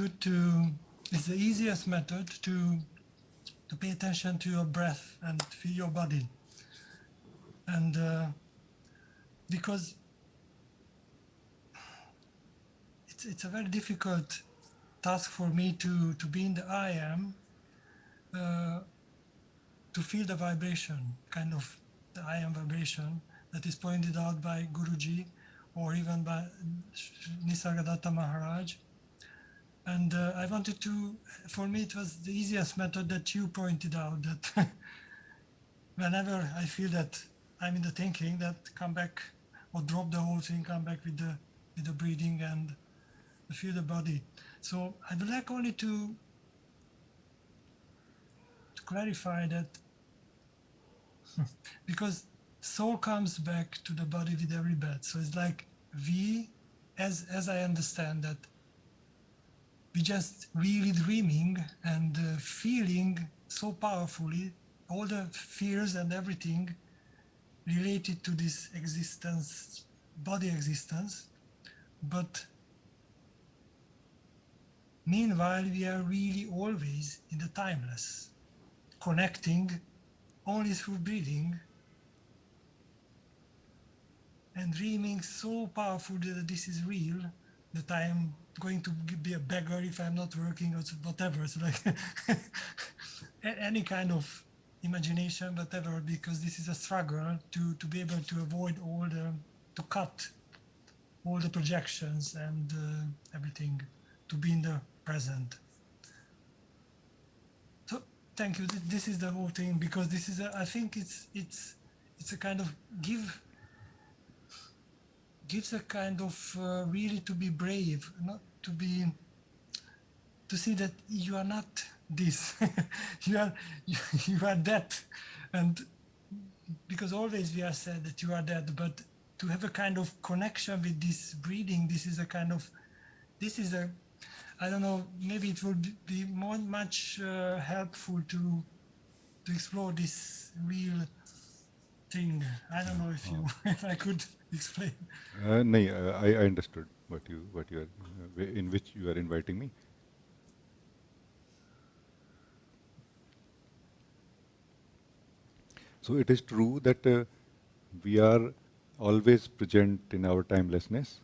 Speaker 8: the easiest method to pay attention to your breath and feel your body. And because it's a very difficult task for me to be in the I am, to feel the vibration, kind of the I am vibration that is pointed out by Guruji or even by Nisargadatta Maharaj. And I wanted to, for me, it was the easiest method that you pointed out, that whenever I feel that I'm in the thinking, that come back or drop the whole thing, come back with the breathing and feel the body. So I would like only to clarify that because soul comes back to the body with every breath. So it's like we, as I understand that, we just really dreaming and feeling so powerfully all the fears and everything related to this existence, body existence. But meanwhile, we are really always in the timeless, connecting only through breathing and dreaming so powerful that this is real, that I am going to be a beggar if I'm not working or whatever. It's like any kind of imagination, whatever, because this is a struggle to be able to avoid to cut all the projections and everything, to be in the present. So thank you. This is the whole thing, because this is I think it's a kind of gives a kind of really to be brave, not to see that you are not this, you are that, and because always we are said that you are that, but to have a kind of connection with this breathing, this is a I don't know, maybe it would be much helpful to explore this real thing. I don't know if if I could explain.
Speaker 1: No, I understood what you are, in which you are inviting me. So it is true that we are always present in our timelessness.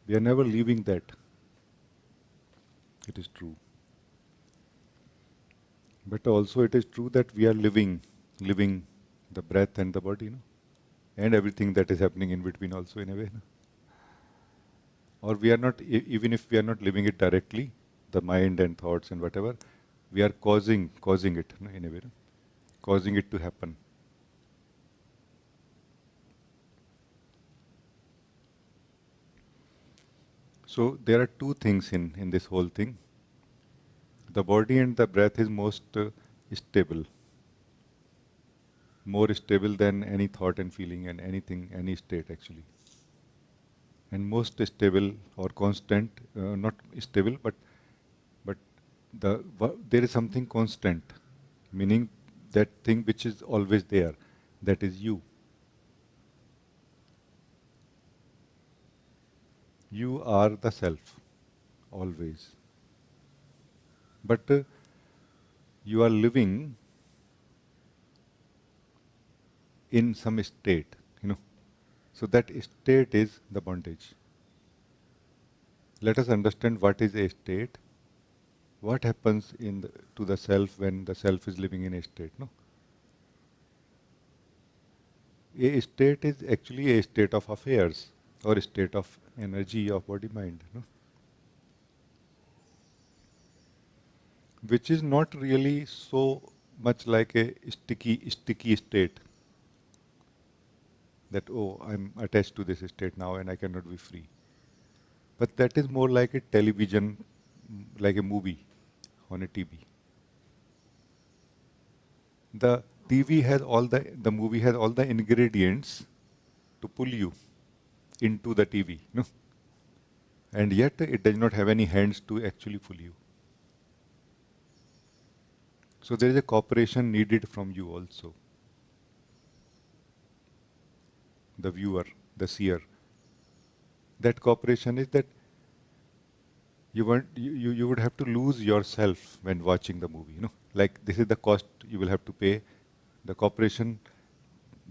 Speaker 1: We are never leaving that. It is true. But also it is true that we are living the breath and the body, and everything that is happening in between also in a way. Or we are not, even if we are not living it directly, the mind and thoughts and whatever, we are causing it in a way, causing it to happen. So there are two things in this whole thing. The body and the breath is most stable, more stable than any thought and feeling and anything, any state actually. And most stable or constant, not stable, but there is something constant meaning that thing which is always there, that is you. You are the self, always. But you are living in some state, So that state is the bondage. Let us understand what is a state. What happens to the self when the self is living in a state, no? A state is actually a state of affairs or a state of energy of body mind, which is not really so much like a sticky state that, oh, I'm attached to this state now and I cannot be free. But that is more like a television, like a movie on a TV. The the movie has all the ingredients to pull you into the TV, no? And yet it does not have any hands to actually pull you. So there is a cooperation needed from you also, the viewer, the seer. That cooperation is that you would have to lose yourself when watching the movie. Like this is the cost you will have to pay. The cooperation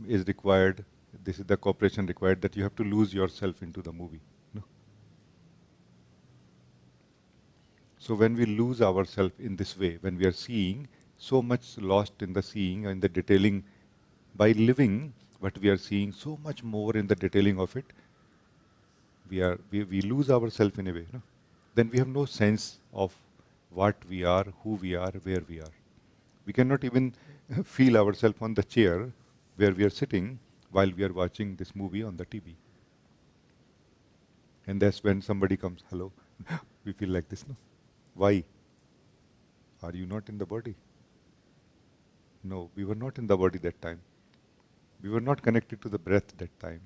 Speaker 1: is required. This is the cooperation required that you have to lose yourself into the movie. So when we lose ourselves in this way, when we are seeing, so much lost in the seeing and the detailing, by living what we are seeing, so much more in the detailing of it, we lose ourselves in a way. Then we have no sense of what we are, who we are, where we are. We cannot even feel ourselves on the chair where we are sitting while we are watching this movie on the TV. And that's when somebody comes, hello, we feel like this, no? Why? Are you not in the body? No, we were not in the body that time. We were not connected to the breath that time.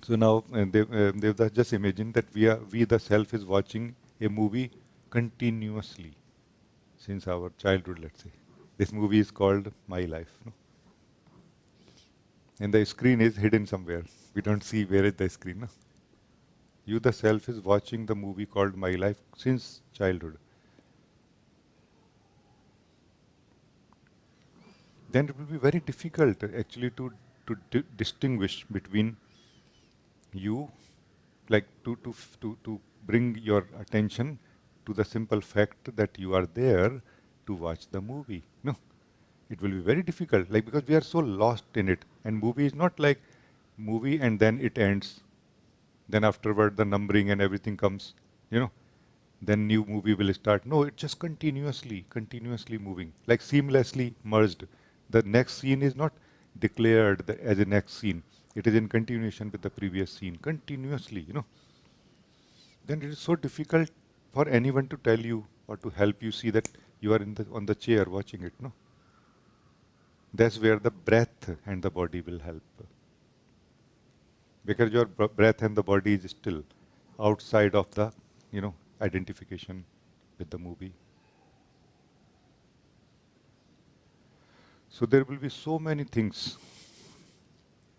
Speaker 1: So now they've just imagined that we the self is watching a movie continuously since our childhood, let's say. This movie is called My Life. No? And the screen is hidden somewhere. We don't see where is the screen. No? You the self is watching the movie called My Life since childhood. Then it will be very difficult actually to distinguish between you, like to bring your attention to the simple fact that you are there to watch the movie. No, it will be very difficult, like because we are so lost in it. And movie is not like movie and then it ends. Then afterward the numbering and everything comes, then new movie will start. No, it's just continuously moving, like seamlessly merged. The next scene is not declared as a next scene. It is in continuation with the previous scene, continuously. Then it is so difficult for anyone to tell you or to help you see that you are on the chair watching it. No, that's where the breath and the body will help, because your breath and the body is still outside of the identification with the movie. So there will be so many things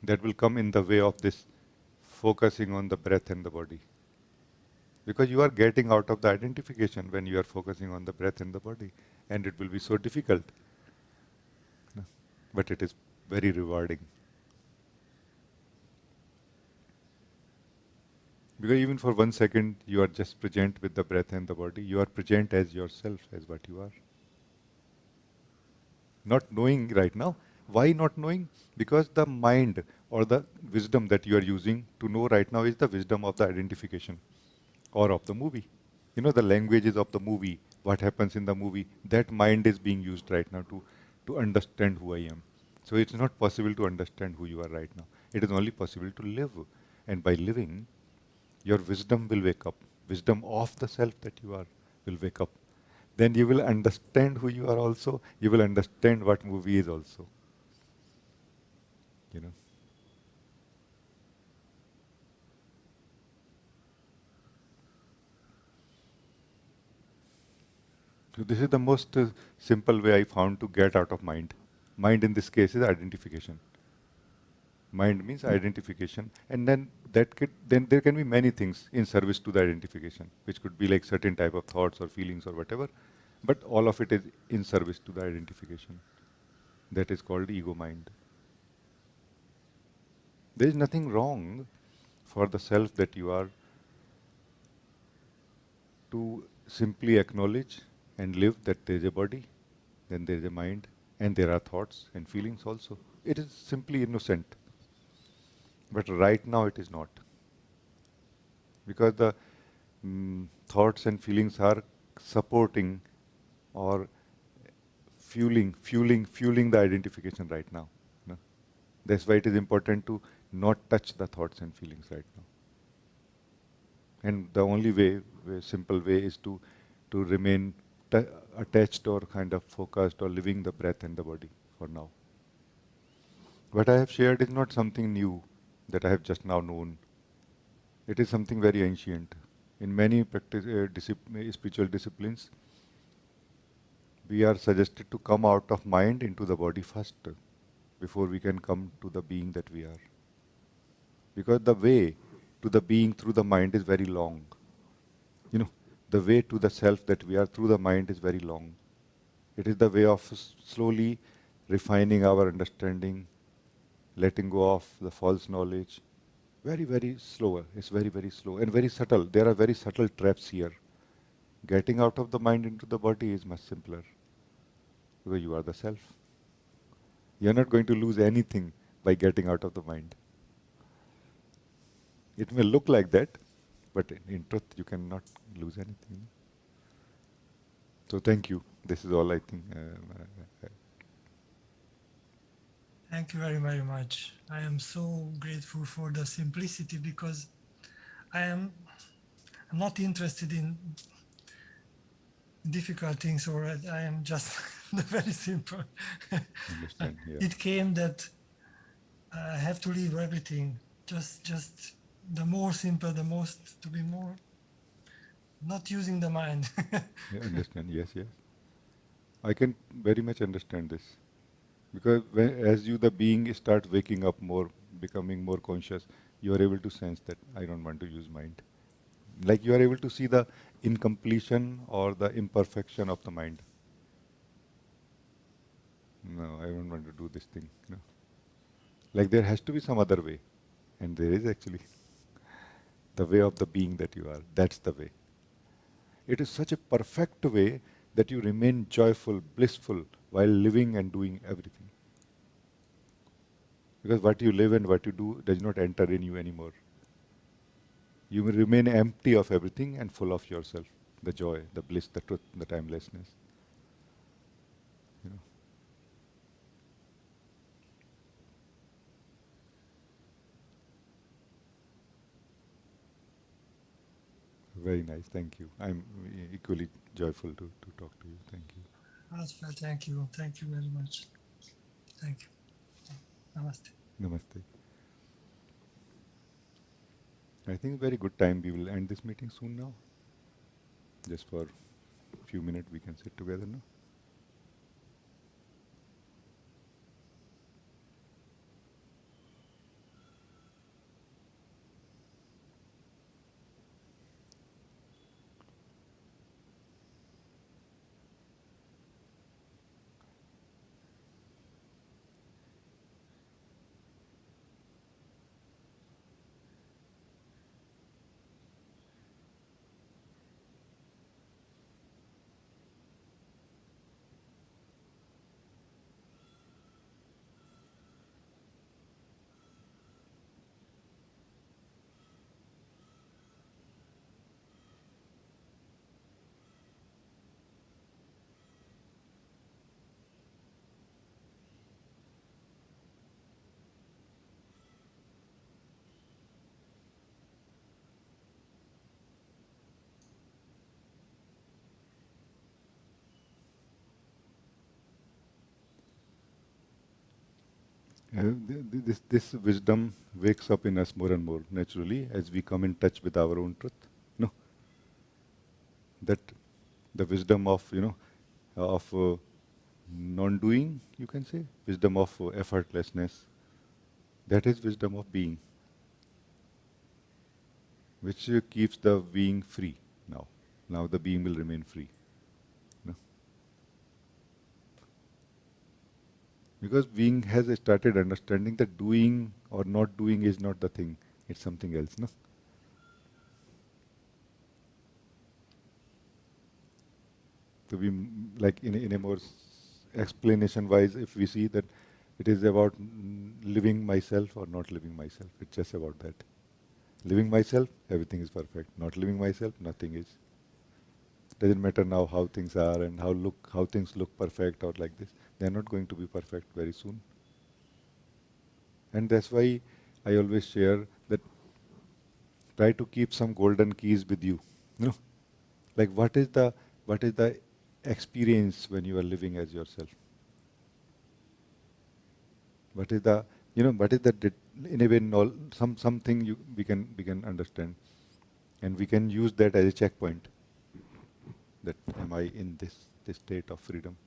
Speaker 1: that will come in the way of this focusing on the breath and the body. Because you are getting out of the identification when you are focusing on the breath and the body. And it will be so difficult. But it is very rewarding. Because even for 1 second, you are just present with the breath and the body. You are present as yourself, as what you are. Not knowing right now. Why not knowing? Because the mind or the wisdom that you are using to know right now is the wisdom of the identification or of the movie. The languages of the movie, what happens in the movie, that mind is being used right now to understand who I am. So it's not possible to understand who you are right now. It is only possible to live. And by living, your wisdom will wake up. Wisdom of the self that you are will wake up. Then you will understand who you are also. You will understand what movie is also. You know. So this is the most simple way I found to get out of mind. Mind in this case is identification. Mind means identification, and then there can be many things in service to the identification, which could be like certain type of thoughts or feelings or whatever, but all of it is in service to the identification. That is called ego mind. There is nothing wrong for the self that you are to simply acknowledge and live that there is a body, then there is a mind, and there are thoughts and feelings also. It is simply innocent. But right now it is not. Because the thoughts and feelings are supporting or fueling the identification right now. No? That's why it is important to not touch the thoughts and feelings right now. And the only way, simple way, is to remain attached or kind of focused or living the breath and the body for now. What I have shared is not something new that I have just now known. It is something very ancient. In many spiritual disciplines, we are suggested to come out of mind into the body first before we can come to the being that we are. Because the way to the being through the mind is very long. You know, the way to the self that we are through the mind is very long. It is the way of slowly refining our understanding, letting go of the false knowledge. Very, very slower. It's very, very slow and very subtle. There are very subtle traps here. Getting out of the mind into the body is much simpler. Because you are the self. You are not going to lose anything by getting out of the mind. It may look like that, but in truth you cannot lose anything. So thank you. This is all I think.
Speaker 8: Thank you very, very much. I am so grateful for the simplicity, because I'm not interested in difficult things, or I am just very simple.
Speaker 1: Understand, yeah.
Speaker 8: It came that I have to leave everything. Just the more simple, the most, to be more not using the mind.
Speaker 1: Yeah, understand, yes, yes. I can very much understand this. Because as you, the being, start waking up more, becoming more conscious, you are able to sense that I don't want to use mind. Like you are able to see the incompletion or the imperfection of the mind. No, I don't want to do this thing. No. Like there has to be some other way. And there is actually. The way of the being that you are. That's the way. It is such a perfect way that you remain joyful, blissful while living and doing everything. Because what you live and what you do does not enter in you anymore. You will remain empty of everything and full of yourself. The joy, the bliss, the truth, the timelessness. You know. Very nice, thank you. I'm equally joyful to talk to you. Thank you.
Speaker 8: Asfa, thank you. Thank you very much. Thank you. Namaste.
Speaker 1: Namaste. I think very good time. We will end this meeting soon now. Just for a few minutes we can sit together now. This wisdom wakes up in us more and more naturally as we come in touch with our own truth. No, that the wisdom of of non-doing, you can say, wisdom of effortlessness. That is wisdom of being, which keeps the being free now. Now the being will remain free. No? Because being has started understanding that doing or not doing is not the thing, it's something else. No? To be like in a more explanation wise, if we see that it is about living myself or not living myself, it's just about that. Living myself, everything is perfect. Not living myself, nothing is. Doesn't matter now how things are and how things look perfect or like this. They are not going to be perfect very soon. And that's why I always share that try to keep some golden keys with you. You know, like what is the experience when you are living as yourself? What is the what is that in a way something we can understand, and we can use that as a checkpoint. That am I in this state of freedom?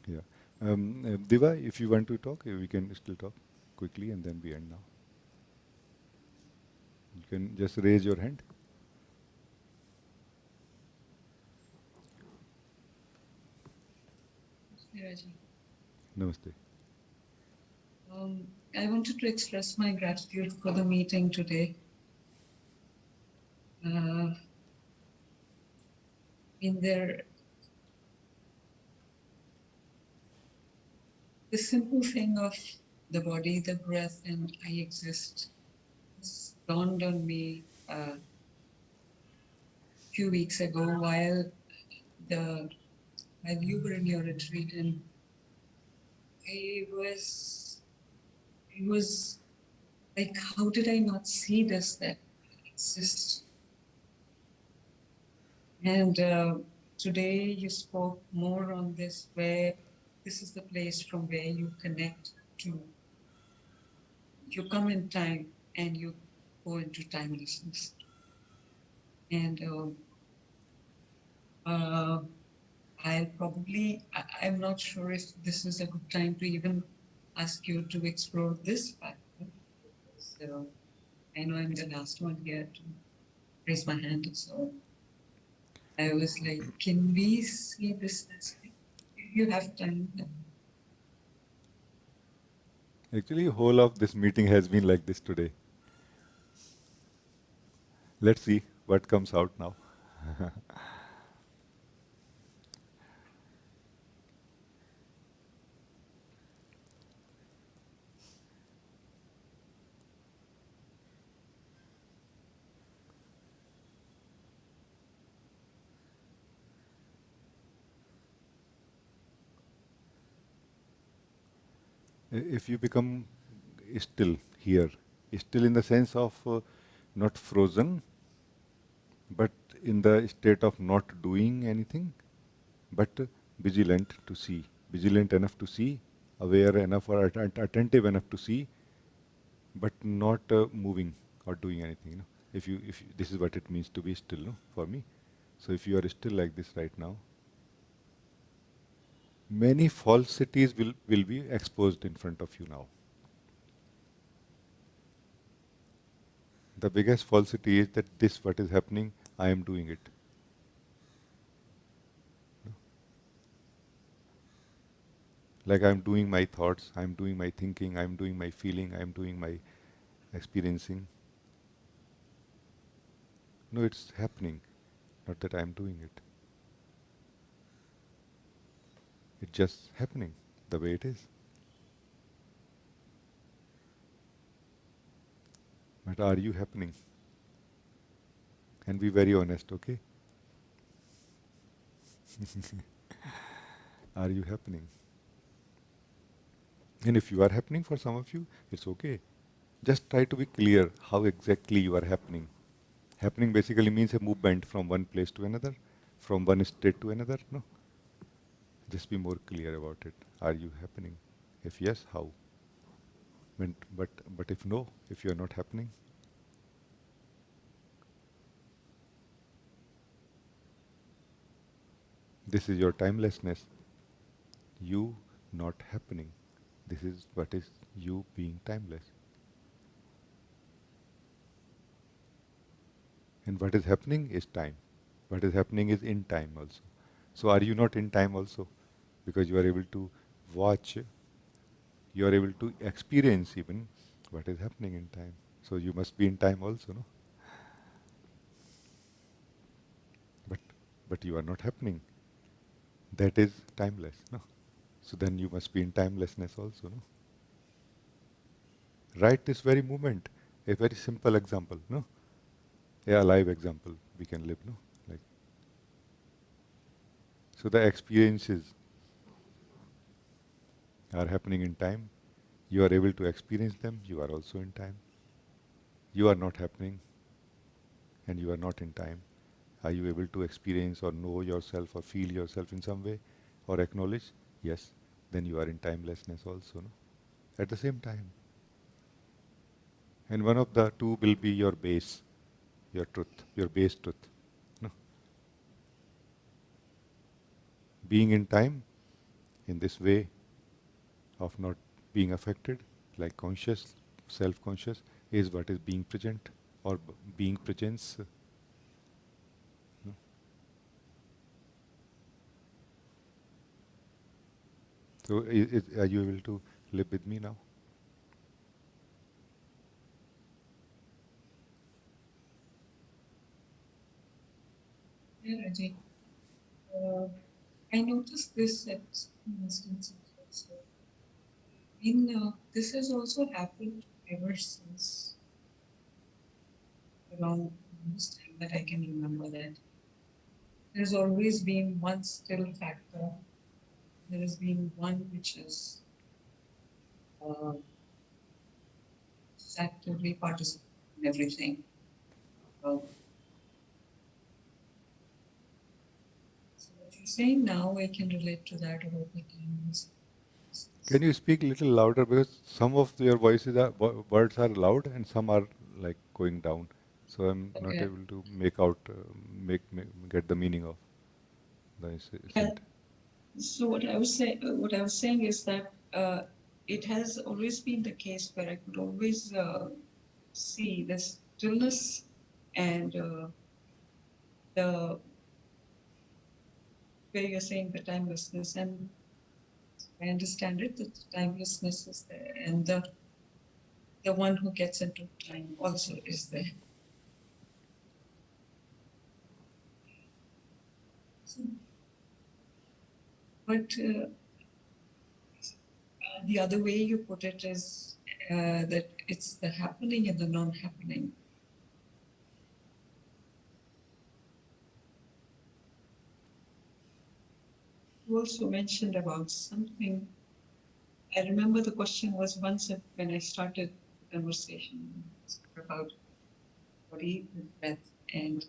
Speaker 1: Yeah. Diva, if you want to talk, we can still talk quickly and then we end now. You can just raise your hand.
Speaker 9: Rajee.
Speaker 1: Namaste.
Speaker 9: I wanted to express my gratitude for the meeting today. In there, the simple thing of the body, the breath, and I exist has dawned on me a few weeks ago while you were in your retreat, and I was like, how did I not see this that exists? And today you spoke more on this, where this is the place from where you connect to, you come in time and you go into timelessness. And I'm not sure if this is a good time to even ask you to explore this factor. So I know I'm the last one here to raise my hand. So I was like, can we see this as, if you have time?
Speaker 1: Actually, whole of this meeting has been like this today. Let's see what comes out now. If you become still here, still in the sense of not frozen, but in the state of not doing anything, but vigilant enough to see, aware enough or attentive enough to see, but not moving or doing anything. If you, this is what it means to be still, no, for me. So if you are still like this right now, many falsities will be exposed in front of you now. The biggest falsity is that this what is happening, I am doing it. Like I'm doing my thoughts, I'm doing my thinking, I'm doing my feeling, I'm doing my experiencing. No, it's happening, not that I'm doing it. It's just happening the way it is. But are you happening? And be very honest, okay? Are you happening? And if you are happening for some of you, it's okay. Just try to be clear how exactly you are happening. Happening basically means a movement from one place to another, from one state to another. No. Just be more clear about it. Are you happening? If yes, how? But if no, if you are not happening, this is your timelessness. You not happening. This is what is you being timeless. And what is happening is time. What is happening is in time also. So are you not in time also? Because you are able to watch, you are able to experience even what is happening in time. So you must be in time also, no? But but you are not happening. That is timeless, no? So then you must be in timelessness also, no? Right this very moment. A very simple example, no? A live example we can live, no? Like so the experiences are happening in time. You are able to experience them, you are also in time. You are not happening and you are not in time. Are you able to experience or know yourself or feel yourself in some way or acknowledge? Yes. Then you are in timelessness also, no? At the same time. And one of the two will be your base, your truth, your base truth. No? Being in time in this way of not being affected, like conscious, self-conscious, is what is being present or being presence. No? So are you able to live with me now?
Speaker 9: Yeah, Rajee. I noticed this at some instances also. This has also happened ever since around this time that I can remember that. There's always been one still factor. There has been one which is uh, actively participating in everything. Uh, so what you're saying now, I can relate to that about the times.
Speaker 1: Can you speak a little louder because some of your voices are words are loud and some are like going down. So I'm not
Speaker 9: Okay.
Speaker 1: able to make out, get the meaning of the
Speaker 9: Yeah.
Speaker 1: sentence.
Speaker 9: So what I was saying is that it has always been the case where I could always see the stillness and the where you're saying the timelessness, and I understand it that timelessness is there, and the one who gets into time also is there. So, but the other way you put it is that it's the happening and the non-happening. You also mentioned about something. I remember the question was once when I started the conversation about body, breath, and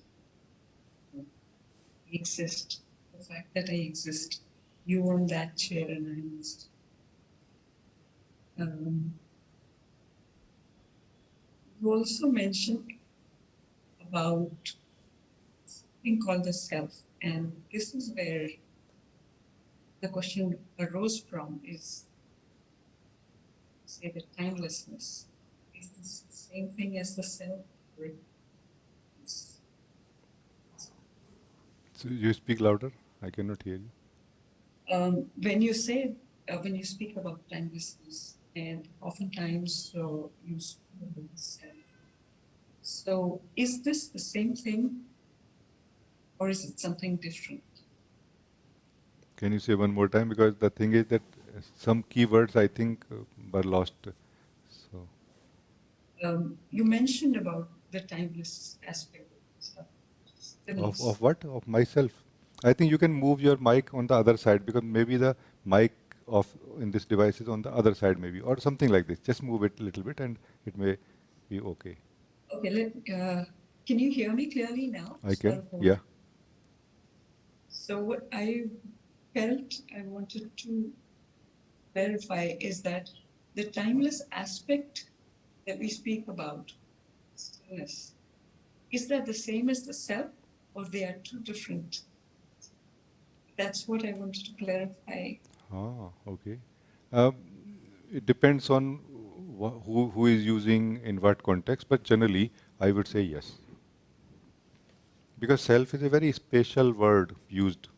Speaker 9: exist. The fact that I exist. You on that chair and I must. You also mentioned about something called the self, and this is where the question arose from: is say the timelessness. Is this the same thing as the self? Or
Speaker 1: So you speak louder. I cannot hear you.
Speaker 9: when you say when you speak about timelessness, and oftentimes you speak about the self. So is this the same thing, or is it something different?
Speaker 1: Can you say one more time? Because the thing is that some keywords I think were lost. So
Speaker 9: You mentioned about the timeless aspect of stuff.
Speaker 1: of
Speaker 9: Stillness.
Speaker 1: what? Of myself. I think you can move your mic on the other side because maybe the mic of in this device is on the other side maybe or something like this. Just move it a little bit and it may be okay.
Speaker 9: Okay, can you hear me clearly now?
Speaker 1: I
Speaker 9: So
Speaker 1: can.
Speaker 9: I'll hold.
Speaker 1: Yeah.
Speaker 9: So what I felt I wanted to clarify is that the timeless aspect that we speak about, stillness, is that the same as the self or they are two different? That's what I wanted to clarify.
Speaker 1: Ah, okay. Um, it depends on who is using in what context, but generally I would say yes. Because self is a very special word used.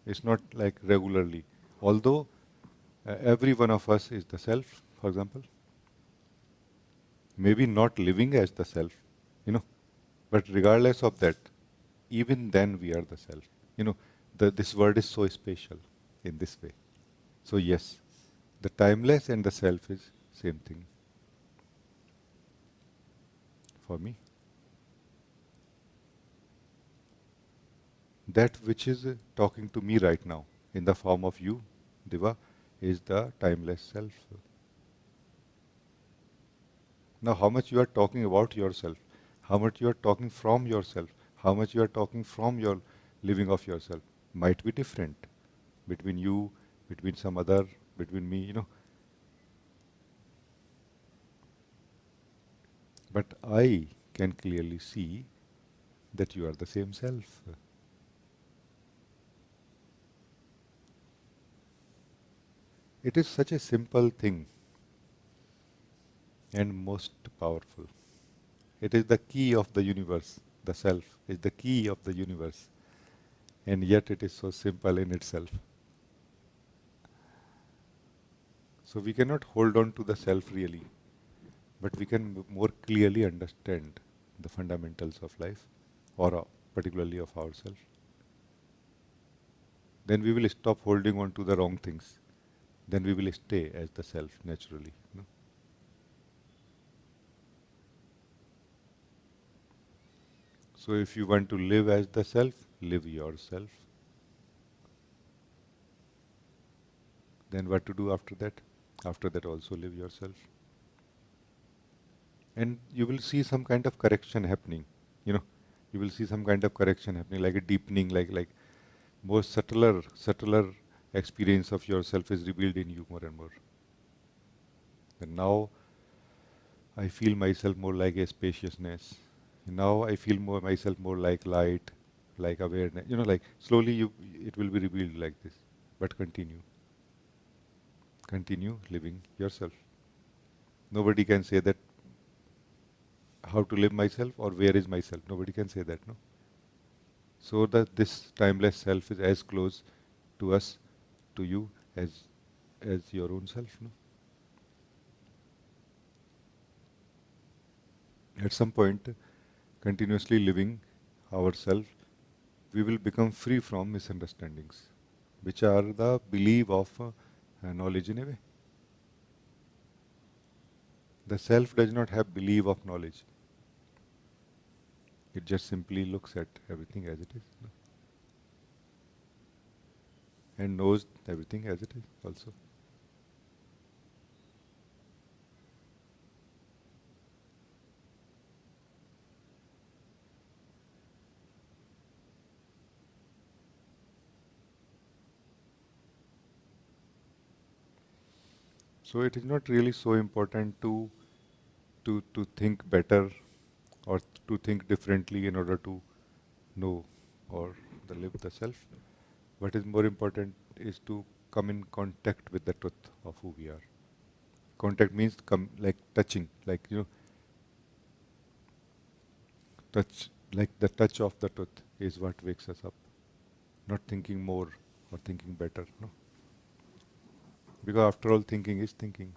Speaker 1: It's not like regularly. Although every one of us is the self, for example, maybe not living as the self, you know, but regardless of that, even then we are the self. You know, this word is so special in this way. So yes, the timeless and the self is same thing for me. That which is talking to me right now in the form of you, Diva, is the timeless self. Now, how much you are talking about yourself, how much you are talking from yourself, how much you are talking from your living of yourself might be different between you, between some other, between me, you know. But I can clearly see that you are the same self. It is such a simple thing and most powerful. It is the key of the universe. The self is the key of the universe. And yet it is so simple in itself. So we cannot hold on to the self really, but we can more clearly understand the fundamentals of life, or particularly of ourselves. Then we will stop holding on to the wrong things. Then we will stay as the self naturally. No? So if you want to live as the self, live yourself. Then what to do after that? After that also live yourself. And you will see some kind of correction happening. You know, you will see some kind of correction happening, like a deepening, like more subtler experience of yourself is revealed in you more and more. And now I feel myself more like a spaciousness. Now I feel more myself more like light, like awareness. You know, like slowly it will be revealed like this. But continue living yourself. Nobody can say that how to live myself or where is myself. Nobody can say that, no. So that this timeless self is as close to us, to you, as your own self, no. At some point, continuously living ourselves, we will become free from misunderstandings, which are the belief of knowledge in a way. The self does not have belief of knowledge. It just simply looks at everything as it is, no? And knows everything as it is also. So it is not really so important to think better or to think differently in order to know or live the self. What is more important is to come in contact with the truth of who we are. Contact means come like touching, like touch, like the touch of the truth is what wakes us up. Not thinking more or thinking better, no. Because after all, thinking is thinking.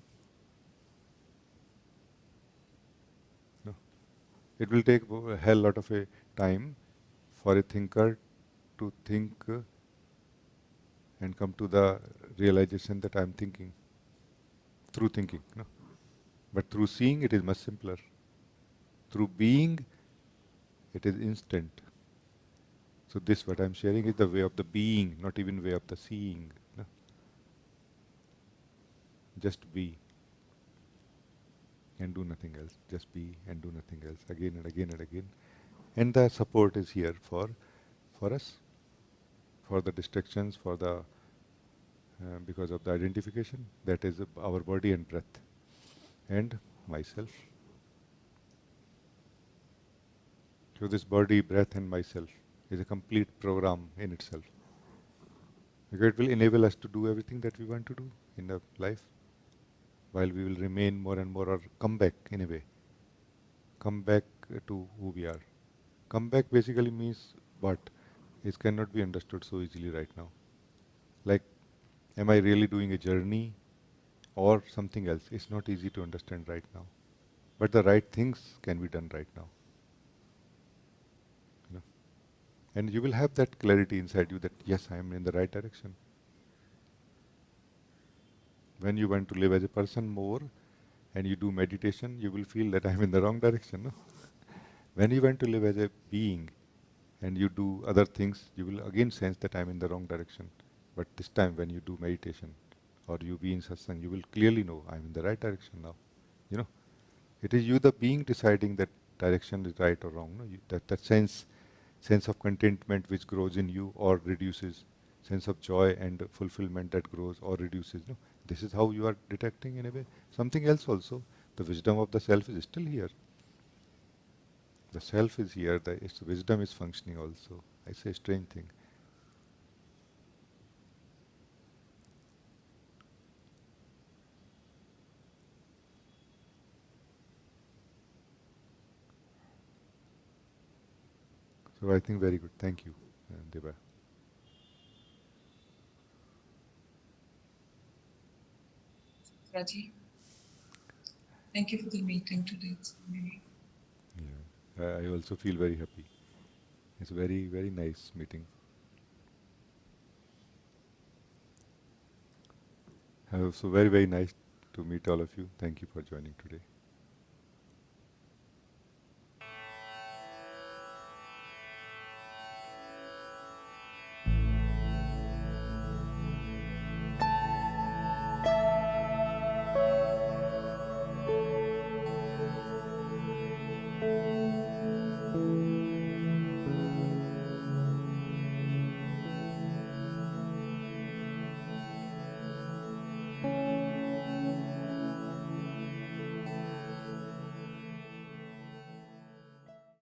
Speaker 1: No. It will take a hell lot of a time for a thinker to think and come to the realization that I am thinking through thinking. No? But through seeing, it is much simpler. Through being, it is instant. So this what I am sharing is the way of the being, not even way of the seeing. No? Just be and do nothing else. Just be and do nothing else again and again and again. And the support is here for us, for the distractions, for the because of the identification, that is our body and breath, and myself. So this body, breath and myself is a complete program in itself. Because it will enable us to do everything that we want to do in the life, while we will remain more and more, or come back in a way. Come back to who we are. Come back basically means what? It cannot be understood so easily right now. Like, am I really doing a journey or something else? It's not easy to understand right now. But the right things can be done right now. You know? And you will have that clarity inside you that yes, I am in the right direction. When you want to live as a person more and you do meditation, you will feel that I am in the wrong direction. No? When you want to live as a being and you do other things, you will again sense that I am in the wrong direction. But this time when you do meditation or you be in satsang, you will clearly know I am in the right direction now. You know, it is you the being deciding that direction is right or wrong. No? That sense of contentment which grows in you or reduces, sense of joy and fulfillment that grows or reduces. No? This is how you are detecting in a way. Something else also, the wisdom of the self is still here. The self is here, its wisdom is functioning also. I say a strange thing. So I think very good. Thank you, Deva.
Speaker 9: Rajee, thank you for the meeting today. It's really
Speaker 1: Yeah. I also feel very happy. It's a very, very nice meeting. So very, very nice to meet all of you. Thank you for joining today.